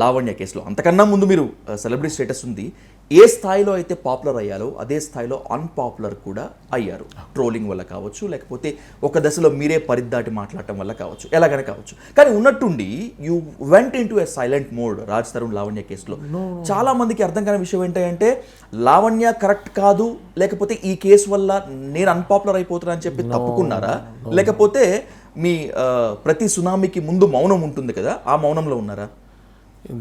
లావణ్య కేసులో. అంతకన్నా ముందు మీరు సెలబ్రిటీ స్టేటస్ ఉంది. ఏ స్థాయిలో అయితే పాపులర్ అయ్యారో అదే స్థాయిలో అన్పాపులర్ కూడా అయ్యారు. ట్రోలింగ్ వల్ల కావచ్చు, లేకపోతే ఒక దశలో మీరే పరిద్దాటి మాట్లాడటం వల్ల కావచ్చు, ఎలాగైనా కావచ్చు. కానీ ఉన్నట్టుండి you went in to a silent mode Raj Tarun Lavanya కేసులో. చాలా మందికి అర్థం కాని విషయం ఏంటంటే లావణ్య కరెక్ట్ కాదు, లేకపోతే ఈ కేసు వల్ల నేను అన్పాపులర్ అయిపోతున్నా అని చెప్పి తప్పుకున్నారా, లేకపోతే మీ ప్రతి సునామీకి ముందు మౌనం ఉంటుంది కదా, ఆ మౌనంలో ఉన్నారా?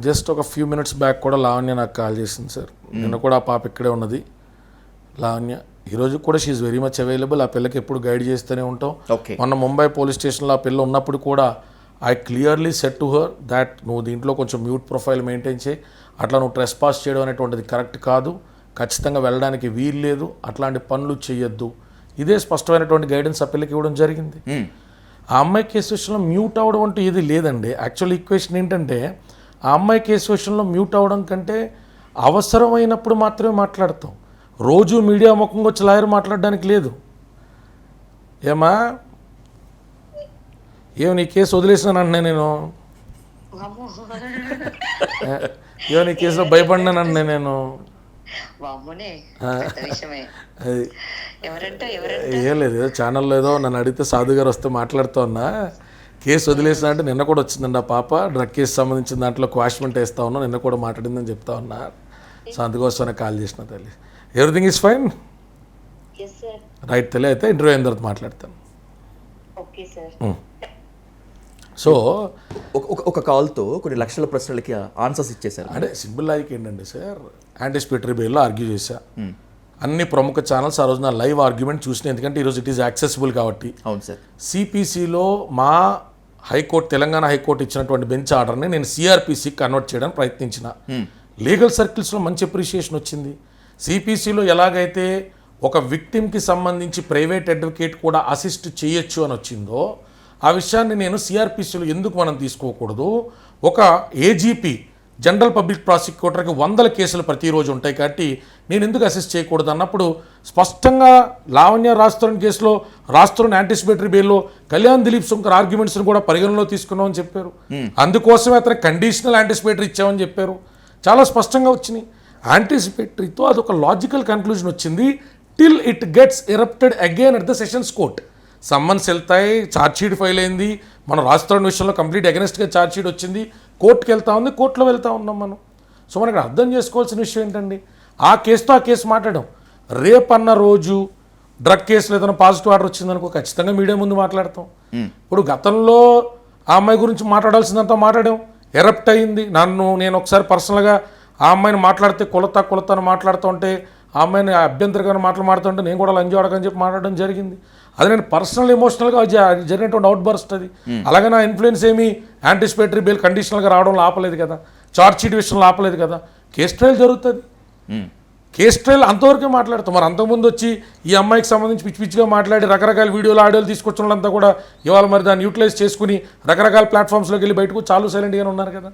జస్ట్ ఒక ఫ్యూ మినిట్స్ బ్యాక్ కూడా లావణ్య నాకు కాల్ చేసింది సార్. నిన్న కూడా ఆ పాప ఇక్కడే ఉన్నది లావణ్య. ఈరోజు కూడా షీఈ్ వెరీ మచ్ అవైలబుల్. ఆ పిల్లకి ఎప్పుడు గైడ్ చేస్తూనే ఉంటాం. మొన్న ముంబై పోలీస్ స్టేషన్లో ఆ పిల్ల ఉన్నప్పుడు కూడా I clearly set to her that నువ్వు దీంట్లో కొంచెం మ్యూట్ ప్రొఫైల్ మెయింటైన్ చేయి, అట్లా నువ్వు ట్రెస్ పాస్ చేయడం అనేటువంటిది కరెక్ట్ కాదు, ఖచ్చితంగా వెళ్ళడానికి వీలు లేదు, అట్లాంటి పనులు చేయొద్దు. ఇదే స్పష్టమైనటువంటి గైడెన్స్ ఆ పిల్లకి ఇవ్వడం జరిగింది. ఆ అమ్మాయి కేసు విషయంలో మ్యూట్ అవ్వడం అంటూ ఏది లేదండి. యాక్చువల్ ఈక్వేషన్ ఏంటంటే ఆ అమ్మాయి కేసు విషయంలో మ్యూట్ అవ్వడం కంటే అవసరమైనప్పుడు మాత్రమే మాట్లాడతాం. రోజు మీడియా ముఖంగా వచ్చి లాయర్ మాట్లాడడానికి లేదు. ఏమా ఏమో నీ కేసు వదిలేసినాను అంటున్నా నేను, ఏమో నీ కేసులో భయపడినాను అంటున్నా నేను. అది ఏం లేదు, ఏదో ఛానల్లో ఏదో నన్ను అడిగితే సాధు గారు వస్తే మాట్లాడుతూ ఉన్నా. కేసు వదిలేసిన అంటే నిన్న కూడా వచ్చిందండి ఆ పాప, డ్రగ్ కేసు సంబంధించిన దాంట్లో క్వాష్మెంట్ వేస్తా ఉన్నా, నిన్న కూడా మాట్లాడిందని చెప్తా ఉన్నా. సో అందుకోసమే కాల్ చేసిన తల్లి. ఎవ్రీథింగ్ ఈజ్ ఫైన్ రైట్ తల్లి. అయితే ఇంటర్వ్యూ అయిన తర్వాత మాట్లాడతాను. సో ఒక కాల్తో కొన్ని లక్షల ప్రశ్నలకి ఆన్సర్స్ ఇచ్చేసారు. అంటే సింపుల్ లాజిక్ ఏంటంటే సార్, యాంటిసిపేటరీ బెయిల్లో ఆర్గ్యూ చేశా. అన్ని ప్రముఖ ఛానల్స్ ఆ రోజు నా లైవ్ ఆర్గ్యుమెంట్ చూసినాయి, ఎందుకంటే ఈరోజు ఇట్ ఈస్ యాక్సెసిబుల్ కాబట్టి. అవును సార్. సిపిసిలో మా హైకోర్టు, తెలంగాణ హైకోర్టు ఇచ్చినటువంటి బెంచ్ ఆర్డర్ని నేను సిఆర్పిసికి కన్వర్ట్ చేయడానికి ప్రయత్నించిన. లీగల్ సర్కిల్స్లో మంచి అప్రిషియేషన్ వచ్చింది. సిపిసిలో ఎలాగైతే ఒక విక్టిమ్కి సంబంధించి ప్రైవేట్ అడ్వకేట్ కూడా అసిస్ట్ చేయొచ్చు అని వచ్చిందో, ఆ విషయాన్ని నేను సిఆర్పిసిలో ఎందుకు మనం తీసుకోకూడదు, ఒక ఏజీపీ జనరల్ పబ్లిక్ ప్రాసిక్యూటర్కి 100 కేసులు ప్రతిరోజు ఉంటాయి కాబట్టి నేను ఎందుకు అసిస్ట్ చేయకూడదు అన్నప్పుడు స్పష్టంగా లావణ్య రాస్తోరన్ కేసులో రాస్తోరన్ యాంటిసిపేటరీ బెయిల్లో కళ్యాణ్ దిలీప్ శంకర్ ఆర్గ్యుమెంట్స్ని కూడా పరిగణలో తీసుకున్నామని చెప్పారు. అందుకోసమే అతను కండిషనల్ యాంటిసిపేటరీ ఇచ్చామని చెప్పారు. చాలా స్పష్టంగా వచ్చినాయి. యాంటిసిపేటరీతో అదొక లాజికల్ కన్క్లూజన్ వచ్చింది. Till it gets erupted again at the sessions court. Summons వెళ్తాయి, ఛార్జ్షీట్ ఫైల్ అయింది, మనం రాస్తోరన్ విషయంలో కంప్లీట్ అగెనెస్ట్గా ఛార్జ్షీట్ వచ్చింది, కోర్టుకి వెళ్తా ఉంది, కోర్టులో వెళ్తూ ఉన్నాం మనం. సో మనకి అర్థం చేసుకోవాల్సిన విషయం ఏంటండి, ఆ కేసుతో ఆ కేసు మాట్లాడడం. రేపన్న రోజు డ్రగ్ కేసులో ఏదైనా పాజిటివ్ ఆర్డర్ వచ్చిందనుకో ఖచ్చితంగా మీడియా ముందు మాట్లాడతాం. ఇప్పుడు గతంలో ఆ అమ్మాయి గురించి మాట్లాడాల్సిందంతా మాట్లాడాం, ఎరప్ట్ అయింది. నేను ఒకసారి పర్సనల్గా ఆ అమ్మాయిని మాట్లాడితే కొలత అని మాట్లాడుతూ ఉంటే, ఆ అమ్మాయిని అభ్యంతరకరమైన మాటలు మాట్లాడుతుంటే నేను కూడా లంజి వాడకని చెప్పి మాట్లాడడం జరిగింది. అది నేను పర్సనల్ ఎమోషనల్గా జరిగినటువంటి అవుట్ బర్స్ట్ అది. అలాగే నా ఇన్ఫ్లుయెన్స్ ఏమి యాంటిసిపేటరీ బెయిల్ కండిషనల్గా రావడంలో ఆపలేదు కదా, ఛార్జ్షీట్ విషయంలో ఆపలేదు కదా. కేసు ట్రయల్ జరుగుతుంది, కేసు ట్రయల్ అంతవరకే మాట్లాడతాం. మరి అంతకుముందు వచ్చి ఈ అమ్మాయికి సంబంధించి పిచ్చిగా మాట్లాడి రకరకాల వీడియోలు ఆడియోలు తీసుకొచ్చిన వాళ్ళంతా కూడా ఇవాళ మరి దాన్ని యూటిలైజ్ చేసుకుని రకరకాల ప్లాట్ఫామ్స్లోకి వెళ్ళి బయటకు చాలా సైలెంట్గానే ఉన్నారు కదా.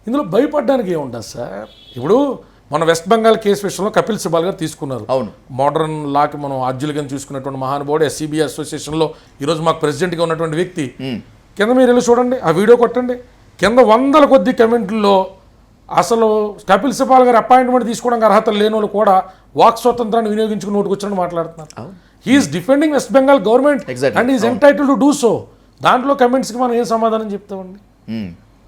ఇందులో భయపడడానికి ఏముంటుంది సార్? ఇప్పుడు మన వెస్ట్ బెంగాల్ కేసు విషయంలో కపిల్ సిబాల్ గారు తీసుకున్నారు. అవును, మోడర్న్ లాకి మనం ఆర్జులుగా చూసుకున్నటువంటి మహానుభావుడు, ఎస్సీబీ అసోసియేషన్లో ఈరోజు మాకు ప్రెసిడెంట్గా ఉన్నటువంటి వ్యక్తి. కింద మీరు వెళ్ళి చూడండి, ఆ వీడియో కొట్టండి, కింద 100 కొద్ది కమెంట్లలో అసలు కపిల్ సిబాల్ గారు అపాయింట్మెంట్ తీసుకోవడానికి అర్హత లేని వాళ్ళు కూడా వాక్ స్వతంత్రాన్ని వినియోగించుకుని నోటుకు వచ్చినట్టు మాట్లాడుతున్నారు. He's defending West Bengal government and is entitled to do so. దాంట్లో కమెంట్స్కి మనం ఏం సమాధానం చెప్తామండి?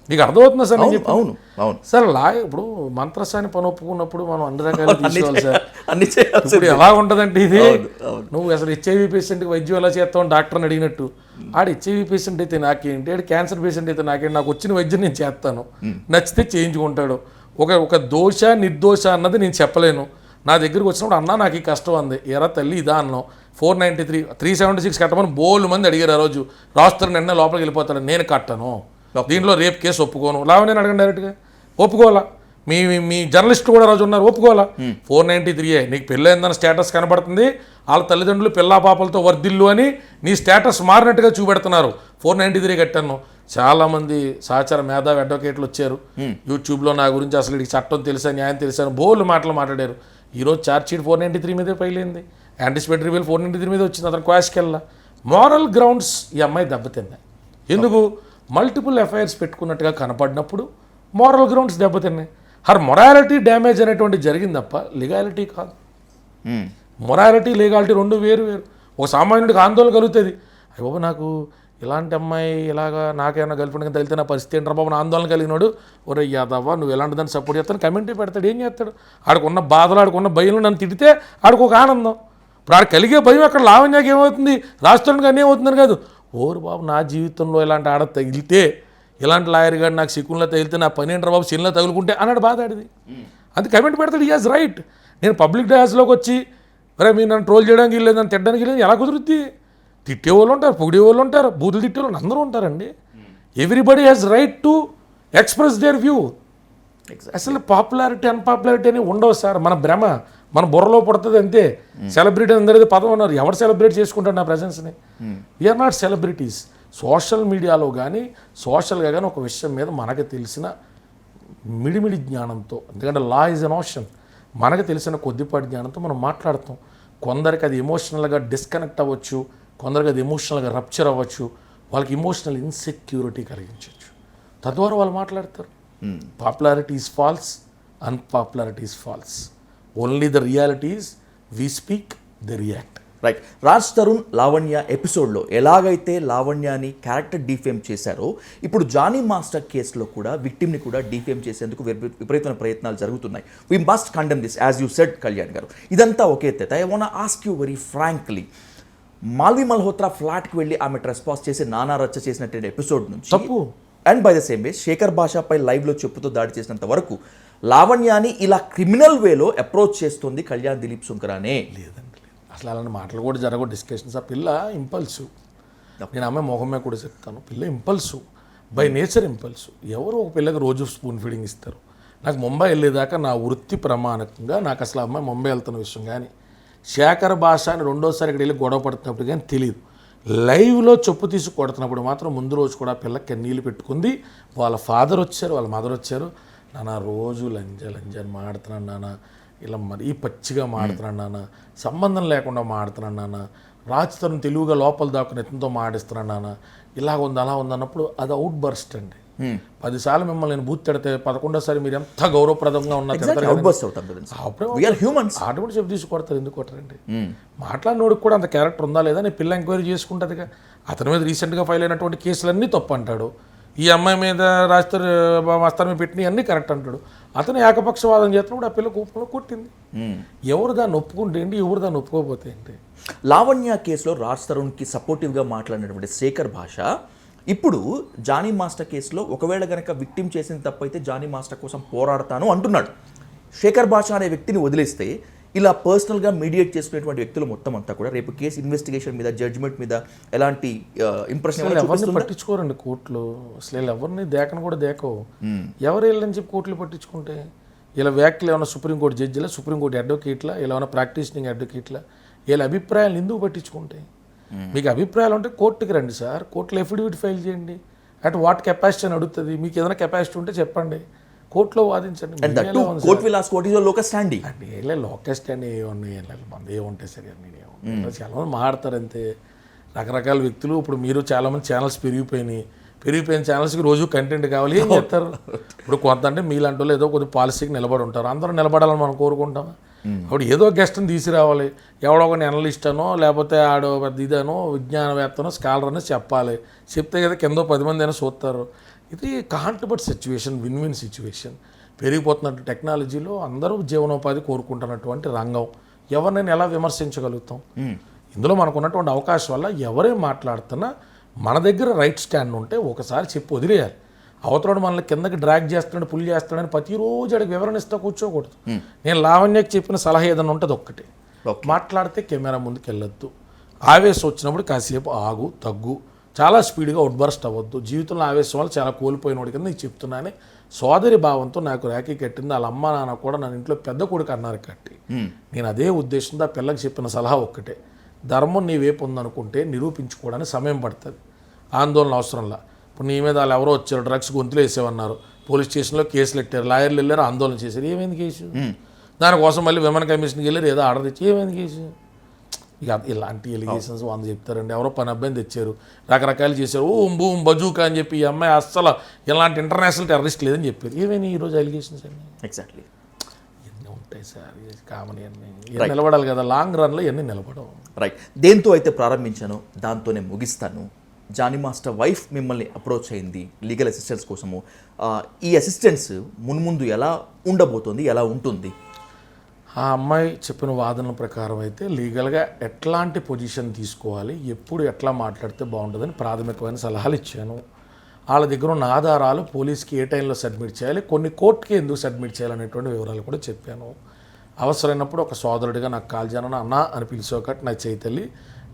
మీకు అర్థమవుతుందా సార్? నేను చెప్పి అవును అవును సార్, ఇప్పుడు మంత్రసాని పని ఒప్పుకున్నప్పుడు మనం అన్ని రకాలు తీసుకోవాలి సార్. అన్ని ఇప్పుడు ఎలా ఉంటుందంటే ఇది, నువ్వు అసలు హెచ్ఐవి పేషెంట్కి వైద్యం ఎలా చేస్తావు అని డాక్టర్ని అడిగినట్టు, ఆడు హెచ్ఐవి పేషెంట్ అయితే నాకేంటి, ఆడు క్యాన్సర్ పేషెంట్ అయితే నాకేంటి, నాకు వచ్చిన వైద్యం నేను చేస్తాను, నచ్చితే చేయించుకుంటాడు. ఒక దోష నిర్దోష అన్నది నేను చెప్పలేను. నా దగ్గరికి వచ్చినప్పుడు అన్నా నాకు ఈ కష్టం అంది, ఎరా తల్లి ఇదా అన్నాం. 493 376 కట్టమని బోల్డ్ మంది అడిగారు. ఆ రోజు రాస్తారు నిన్న లోపలికి వెళ్ళిపోతాడు, నేను కట్టను, దీంట్లో రేపు కేసు ఒప్పుకోను. లావణ్య అడగండి డైరెక్ట్గా, ఒప్పుకోవాలా? మీ జర్నలిస్టులు కూడా రోజు ఉన్నారు, ఒప్పుకోవాలా? 493 నీకు పెళ్ళైందని స్టేటస్ కనబడుతుంది, వాళ్ళ తల్లిదండ్రులు పిల్లా పాపలతో వర్దిల్లు అని నీ స్టేటస్ మారినట్టుగా చూపెడుతున్నారు. 493 కట్టాను. చాలామంది సహచార మేధావి అడ్వకేట్లు వచ్చారు యూట్యూబ్లో, నా గురించి అసలు ఇది చట్టం తెలుసా, న్యాయం తెలుసా అని బోల్డ్ మాటలు మాట్లాడారు. ఈరోజు ఛార్జ్షీట్ 493 మీదే ఫైలైంది, యాంటిసిపేటరీ బెయిల్ 493 మీద వచ్చింది. అతను క్వాష్కి వెళ్ళా. మారల్ గ్రౌండ్స్ ఈ అమ్మాయి దెబ్బతిన్నాయి. ఎందుకు? మల్టిపుల్ ఎఫ్ఐఆర్స్ పెట్టుకున్నట్టుగా కనపడినప్పుడు మారల్ గ్రౌండ్స్ దెబ్బతిన్నాయి. హర్ మొరాలిటీ డ్యామేజ్ అనేటువంటి జరిగింది తప్ప లీగాలిటీ కాదు. మొరాలిటీ లీగాలిటీ రెండు వేరు. ఒక సామాన్యుడికి ఆందోళన కలుగుతుంది, అయ్య బాబు నాకు ఇలాంటి అమ్మాయి ఇలాగా నాకేమైనా గర్ల్ ఫ్రెండ్గా తెలితే నా పరిస్థితి ఏంట్రా బాబు, నా ఆందోళన కలిగినాడు, ఒరే యాదవ్వా నువ్వు ఎలాంటి దాన్ని సపోర్ట్ చేస్తాను కమెంటే పెడతాడు. ఏం చేస్తాడు? ఆడుకున్న బాధలు, ఆడుకున్న భయంలో నన్ను తిడితే ఆడికి ఒక ఆనందం. ఇప్పుడు ఆడు కలిగే భయం అక్కడ లావణ్యకి ఏమవుతుంది, రాష్ట్రానికి అన్నీ ఏమవుతుందని కాదు, ఓరు బాబు నా జీవితంలో ఇలాంటి ఆడ తగిలితే, ఇలాంటి లాయర్ గారు నాకు సిక్కుల్లో తగిలితే నా పని ఏంట్రా బాబు సిన్లో తగులుకుంటే అన్నాడు బాధ ఆడిది. అది కమెంట్ పెడతాడు, ఈజ్ రైట్. నేను పబ్లిక్ డయాస్లోకి వచ్చి అరే మీరు నన్ను ట్రోల్ చేయడానికి వెళ్ళలేదు, నన్ను తిట్టడానికి వెళ్ళలేదు, ఎలా కుదురుద్ది? తిట్టే వాళ్ళు ఉంటారు, పొగిడే వాళ్ళు ఉంటారు, బూతులు తిట్టే వాళ్ళు అందరూ ఉంటారండి. Everybody has right to express there view. అసలు పాపులారిటీ అన్పాపులారిటీ అని ఉండవు సార్. మన భ్రమ, మన బుర్రలో పుడుతుంది అంతే. సెలబ్రిటీ అందరిది పదం అన్నారు, ఎవరు సెలబ్రేట్ చేసుకుంటారు నా ప్రజెన్స్ని? We are not celebrities. సోషల్ మీడియాలో కానీ సోషల్గా కానీ ఒక విషయం మీద మనకు తెలిసిన మిడిమిడి జ్ఞానంతో, ఎందుకంటే లా ఈజ్ అన్ ఆప్షన్, మనకు తెలిసిన కొద్దిపాటి జ్ఞానంతో మనం మాట్లాడతాం. కొందరికి అది ఎమోషనల్గా డిస్కనెక్ట్ అవ్వచ్చు, కొందరికి అది ఎమోషనల్గా రప్చర్ అవ్వచ్చు, వాళ్ళకి ఎమోషనల్ ఇన్సెక్యూరిటీ కలిగించవచ్చు, తద్వారా వాళ్ళు మాట్లాడతారు. Popularity is false, unpopularity is false. Only the reality is we speak, they react. Right. Raj Tarun Lavanya ఎపిసోడ్లో ఎలాగైతే లావణ్యాని క్యారెక్టర్ డిఫేమ్ చేశారో, ఇప్పుడు జానీ మాస్టర్ కేసులో కూడా విక్టిమ్ని కూడా డిఫేమ్ చేసేందుకు విపరీతమైన ప్రయత్నాలు జరుగుతున్నాయి. We must condemn this, as you said Kalyan garu. ఇదంతా ఒకే ఎత్తైతే I want ask you very frankly, Malvi Malhotra ఫ్లాట్కి వెళ్ళి ఆమె ట్రెస్పాస్ చేసి నానా రచ్చ చేసినటువంటి ఎపిసోడ్ నుంచి తప్పు, and by the same way Shekhar భాషపై లైవ్లో చెప్పుతో దాడి చేసినంత వరకు లావణ్యాని ఇలా క్రిమినల్ వేలో అప్రోచ్ చేస్తుంది కళ్యాణ్ దిలీప్ సుంకరానే. లేదండి, అసలు అలాంటి మాటలు కూడా జరగవు, డిస్కషన్స్. ఆ పిల్ల ఇంపల్సివ్. నేను అమ్మాయి మొహమే కూడా చెప్తాను, పిల్ల ఇంపల్సివ్, బై నేచర్ ఇంపల్సివ్. ఎవరు ఒక పిల్లకి రోజు స్పూన్ ఫీడింగ్ ఇస్తారు? నాకు ముంబై వెళ్ళేదాకా నా వృత్తి ప్రమాణకంగా నాకు అసలు అమ్మాయి ముంబై వెళ్తున్న విషయం కానీ, శేఖర్ భాష అని రెండోసారి ఇక్కడ వెళ్ళి గొడవ పడుతున్నప్పుడు కానీ తెలియదు. లైవ్లో చెప్పు తీసి కొడుతున్నప్పుడు మాత్రం ముందు రోజు కూడా పిల్ల కన్నీళ్ళు పెట్టుకుంది. వాళ్ళ ఫాదర్ వచ్చారు, వాళ్ళ మదర్ వచ్చారు. నాన్న రోజు లంజ అని మాడుతున్నాను నాన్న, ఇలా మరీ పచ్చిగా మాడుతున్నాను నాన్న, సంబంధం లేకుండా మాడుతున్నాను నాన్న, రాజ్ తరుణ్ తెలుగుగా లోపల దాక్కుని ఎత్తంతో మాడిస్తున్నాను నాన్న, ఇలాగ ఉంది అలా ఉంది అన్నప్పుడు అది అవుట్ బర్స్ట్ అండి. 10 సార్లు మిమ్మల్ని నేను బూత్ తిడితే 11వ మీరు ఎంత గౌరవప్రదంగా ఉన్నారు ఆటోమేటిక్ చెప్పి తీసి కొడతారు. ఎందుకు కొట్టరండి? మాట్లాడినోడికి కూడా అంత క్యారెక్టర్ ఉందా లేదా అని పిల్ల ఎంక్వైరీ చేసుకుంటుందిగా. అతని మీద రీసెంట్గా ఫైల్ అయినటువంటి కేసులన్నీ తప్పు అంటాడు, ఈ అమ్మాయి మీద మాస్టర్ మీద పెట్టినవి అన్నీ కరెక్ట్ అంటాడు. అతను ఏకపక్షవాదం చేస్తున్నప్పుడు ఆ పిల్ల కూపంలో కొట్టింది. ఎవరు దాన్ని ఒప్పుకుంటే ఏంటి, ఎవరు దాన్ని ఒప్పుకోకపోతే ఏంటి? లావణ్య కేసులో రాజ్ తరుణ్కి సపోర్టివ్గా మాట్లాడినటువంటి శేఖర్ భాష ఇప్పుడు జానీ మాస్టర్ కేసులో ఒకవేళ కనుక విక్టిమ్ చేసిన తప్పైతే జానీ మాస్టర్ కోసం పోరాడతాను అంటున్నాడు. శేఖర్ భాష అనే వ్యక్తిని వదిలేస్తే ఇలా పర్సనల్గా మీడియేట్ చేసుకునేటువంటి వ్యక్తులు మొత్తం అంతా కూడా రేపు కేసు ఇన్వెస్టిగేషన్ మీద, జడ్జిమెంట్ మీద ఎలాంటి ఇంప్రెషన్ ఎవరిని పట్టించుకోరండి కోర్టులు. అసలు ఎవరిని దేకను కూడా దేకవు. ఎవరు వెళ్ళని చెప్పి కోర్టులు పట్టించుకుంటే ఇలా వ్యాఖ్యలు ఏమైనా సుప్రీంకోర్టు జడ్జిలా, సుప్రీంకోర్టు అడ్వకేట్లా, ఇలా ఏమైనా ప్రాక్టీషనింగ్ అడ్వకేట్లా, వీళ్ళ అభిప్రాయాలు ఎందుకు పట్టించుకుంటే? మీకు అభిప్రాయాలు ఉంటే కోర్టుకి రండి సార్, కోర్టులో ఎఫిడవిట్ ఫైల్ చేయండి. అట్ వాట్ కెపాసిటీ అని అడుగుతుంది. మీకు ఏదైనా కెపాసిటీ ఉంటే చెప్పండి, కోర్టులో వాదించండి. లోకల్ స్టాండ్ మంది ఏముంటాయి సరే, చాలా మంది మాట్లాడతారు అంతే, రకరకాల వ్యక్తులు. ఇప్పుడు మీరు చాలామంది ఛానల్స్ పెరిగిపోయిన ఛానల్స్కి రోజు కంటెంట్ కావాలి, ఏం చేస్తారు? ఇప్పుడు కొంత అంటే మీలాంటి వాళ్ళు ఏదో కొద్ది పాలసీకి నిలబడి ఉంటారు, అందరూ నిలబడాలని మనం కోరుకుంటాం. అప్పుడు ఏదో గెస్ట్ని తీసుకురావాలి, ఎవడో ఒక అనలిస్ట్ అనో లేకపోతే ఆడో పెద్ద ఇదనో విజ్ఞానవేత్తనో స్కాలర్ అనో చెప్పాలి. చెప్తే కదా కింద 10 మంది అయినా చూస్తారు. ఇది can't but situation, win situation. పెరిగిపోతున్నట్టు టెక్నాలజీలో అందరూ జీవనోపాధి కోరుకుంటున్నటువంటి రంగం, ఎవరినైనా ఎలా విమర్శించగలుగుతాం? ఇందులో మనకు ఉన్నటువంటి అవకాశం వల్ల ఎవరేం మాట్లాడుతున్నా మన దగ్గర రైట్ స్టాండ్ ఉంటే ఒకసారి చెప్పి వదిలేయాలి. అవతలడు మనల్ని కిందకి డ్రాగ్ చేస్తున్నాడు, పుల్ చేస్తున్నాడని ప్రతిరోజు అడిగి వివరణ ఇస్తా కూర్చోకూడదు. నేను లావణ్యకి చెప్పిన సలహా ఏదైనా ఉంటుంది ఒక్కటే, మాట్లాడితే కెమెరా ముందుకు వెళ్ళొద్దు, ఆవేశం వచ్చినప్పుడు కాసేపు ఆగు, తగ్గు, చాలా స్పీడ్గా అవుట్బర్స్ట్ అవ్వద్దు. జీవితంలో ఆవేశం వల్ల చాలా కోల్పోయినోడి కింద నీకు చెప్తున్నానే సోదరి భావంతో నాకు రాఖీ కట్టింది. వాళ్ళ అమ్మ నాన్న కూడా నన్ను ఇంట్లో పెద్ద కొడుకు అన్నారు కట్టి. నేను అదే ఉద్దేశంతో ఆ పిల్లకి చెప్పిన సలహా ఒక్కటే, ధర్మం నీ వైపు ఉందనుకుంటే నిరూపించుకోవడానికి సమయం పడుతుంది, ఆందోళన అవసరంలా. ఇప్పుడు నీ మీద వాళ్ళు ఎవరో వచ్చారు, డ్రగ్స్ గొంతులు వేసేవన్నారు, పోలీస్ స్టేషన్లో కేసులు పెట్టారు, లాయర్లు వెళ్ళారు, ఆందోళన చేశారు, ఏమైంది కేసు? దానికోసం మళ్ళీ విమెన్ కమిషన్కి వెళ్ళారు, ఏదో ఆర్డర్ తెచ్చి ఏమైంది కేసు? ఇక ఇలాంటి ఎలిగేషన్స్ 100 చెప్తారండి. ఎవరో పని అబ్బాయిని తెచ్చారు, రకరకాలు చేశారు, ఓం బూమ్ బజూకా అని చెప్పి ఈ అమ్మాయి అస్సలు ఇలాంటి ఇంటర్నేషనల్ టెర్రరిస్ట్ లేదని చెప్పారు. ఏమైనా ఈరోజు ఎలిగేషన్స్ అన్నీ ఎగ్జాక్ట్లీ ఎన్ని ఉంటాయి సార్, కామన్ అన్నీ నిలబడాలి కదా, లాంగ్ రన్లో ఇవన్నీ నిలబడవు. రైట్. దేంతో అయితే ప్రారంభించానో దాంతోనే ముగిస్తాను. జానీ మాస్టర్ వైఫ్ మిమ్మల్ని అప్రోచ్ అయింది లీగల్ అసిస్టెన్స్ కోసము. ఈ అసిస్టెన్స్ మున్ముందు ఎలా ఉండబోతుంది, ఎలా ఉంటుంది? ఆ అమ్మాయి చెప్పిన వాదనల ప్రకారం అయితే లీగల్గా ఎట్లాంటి పొజిషన్ తీసుకోవాలి, ఎప్పుడు ఎట్లా మాట్లాడితే బాగుంటుందని ప్రాథమికమైన సలహాలు ఇచ్చాను. వాళ్ళ దగ్గర ఉన్న ఆధారాలు పోలీస్కి ఏ టైంలో సబ్మిట్ చేయాలి, కొన్ని కోర్టుకి ఎందుకు సబ్మిట్ చేయాలనేటువంటి వివరాలు కూడా చెప్పాను. అవసరమైనప్పుడు ఒక సోదరుడిగా నాకు కాల్ చేయను, అన్న అని పిలిచేకట్ నా చైతల్లి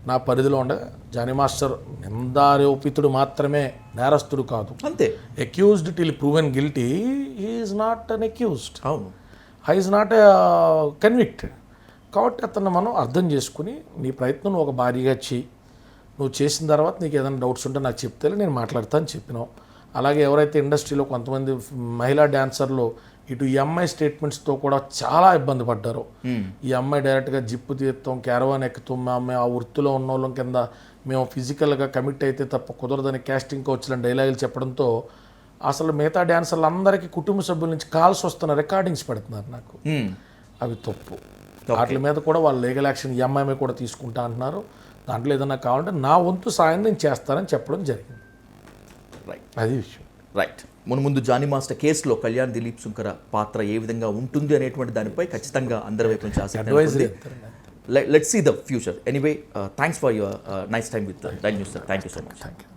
నా పరిధిలో ఉండే జానీ మాస్టర్ నిందారోపితుడు మాత్రమే, నేరస్తుడు కాదు. అంతే. Accused till proven guilty, he is not an accused. అవును. He is not convicted. కాబట్టి అతను మనం అర్థం చేసుకుని నీ ప్రయత్నం నువ్వు ఒక భారీగా చెయ్యి, నువ్వు చేసిన తర్వాత నీకు ఏదైనా డౌట్స్ ఉంటే నాకు చెప్తే నేను మాట్లాడతాను చెప్పినావు. అలాగే ఎవరైతే ఇండస్ట్రీలో కొంతమంది మహిళా డాన్సర్లు ఇటు ఈ అమ్మాయి స్టేట్మెంట్స్తో కూడా చాలా ఇబ్బంది పడ్డారు. ఈ అమ్మాయి డైరెక్ట్గా జిప్పు తీస్తాం, క్యారవాన్ ఎక్కుతాం, మేము ఆ వృత్తిలో ఉన్న వాళ్ళం కింద మేము ఫిజికల్గా కమిట్ అయితే తప్ప కుదరదని కాస్టింగ్ కోచ్లని డైలాగులు చెప్పడంతో అసలు మిగతా డాన్సర్లు అందరికీ కుటుంబ సభ్యుల నుంచి కాల్స్ వస్తున్న రికార్డింగ్స్ పెడుతున్నారు నాకు. అవి తప్పు. వాటి మీద కూడా వాళ్ళు లీగల్ యాక్షన్ ఈ అమ్మాయి మీద కూడా తీసుకుంటా అంటున్నారు. దాంట్లో ఏదైనా కావాలంటే నా వంతు సాయం నేను చేస్తానని చెప్పడం జరిగింది. రైట్, అది విషయం. రైట్. ముందు జానీ మాస్టర్ కేసులో కళ్యాణ్ దిలీప్ శుంకర పాత్ర ఏ విధంగా ఉంటుంది అనేటువంటి దానిపై ఖచ్చితంగా అందరి వైపు నుంచి advisory. Let's see the future. Anyway, thanks for your nice time with Dial News sir. Thank you so much. Thank you.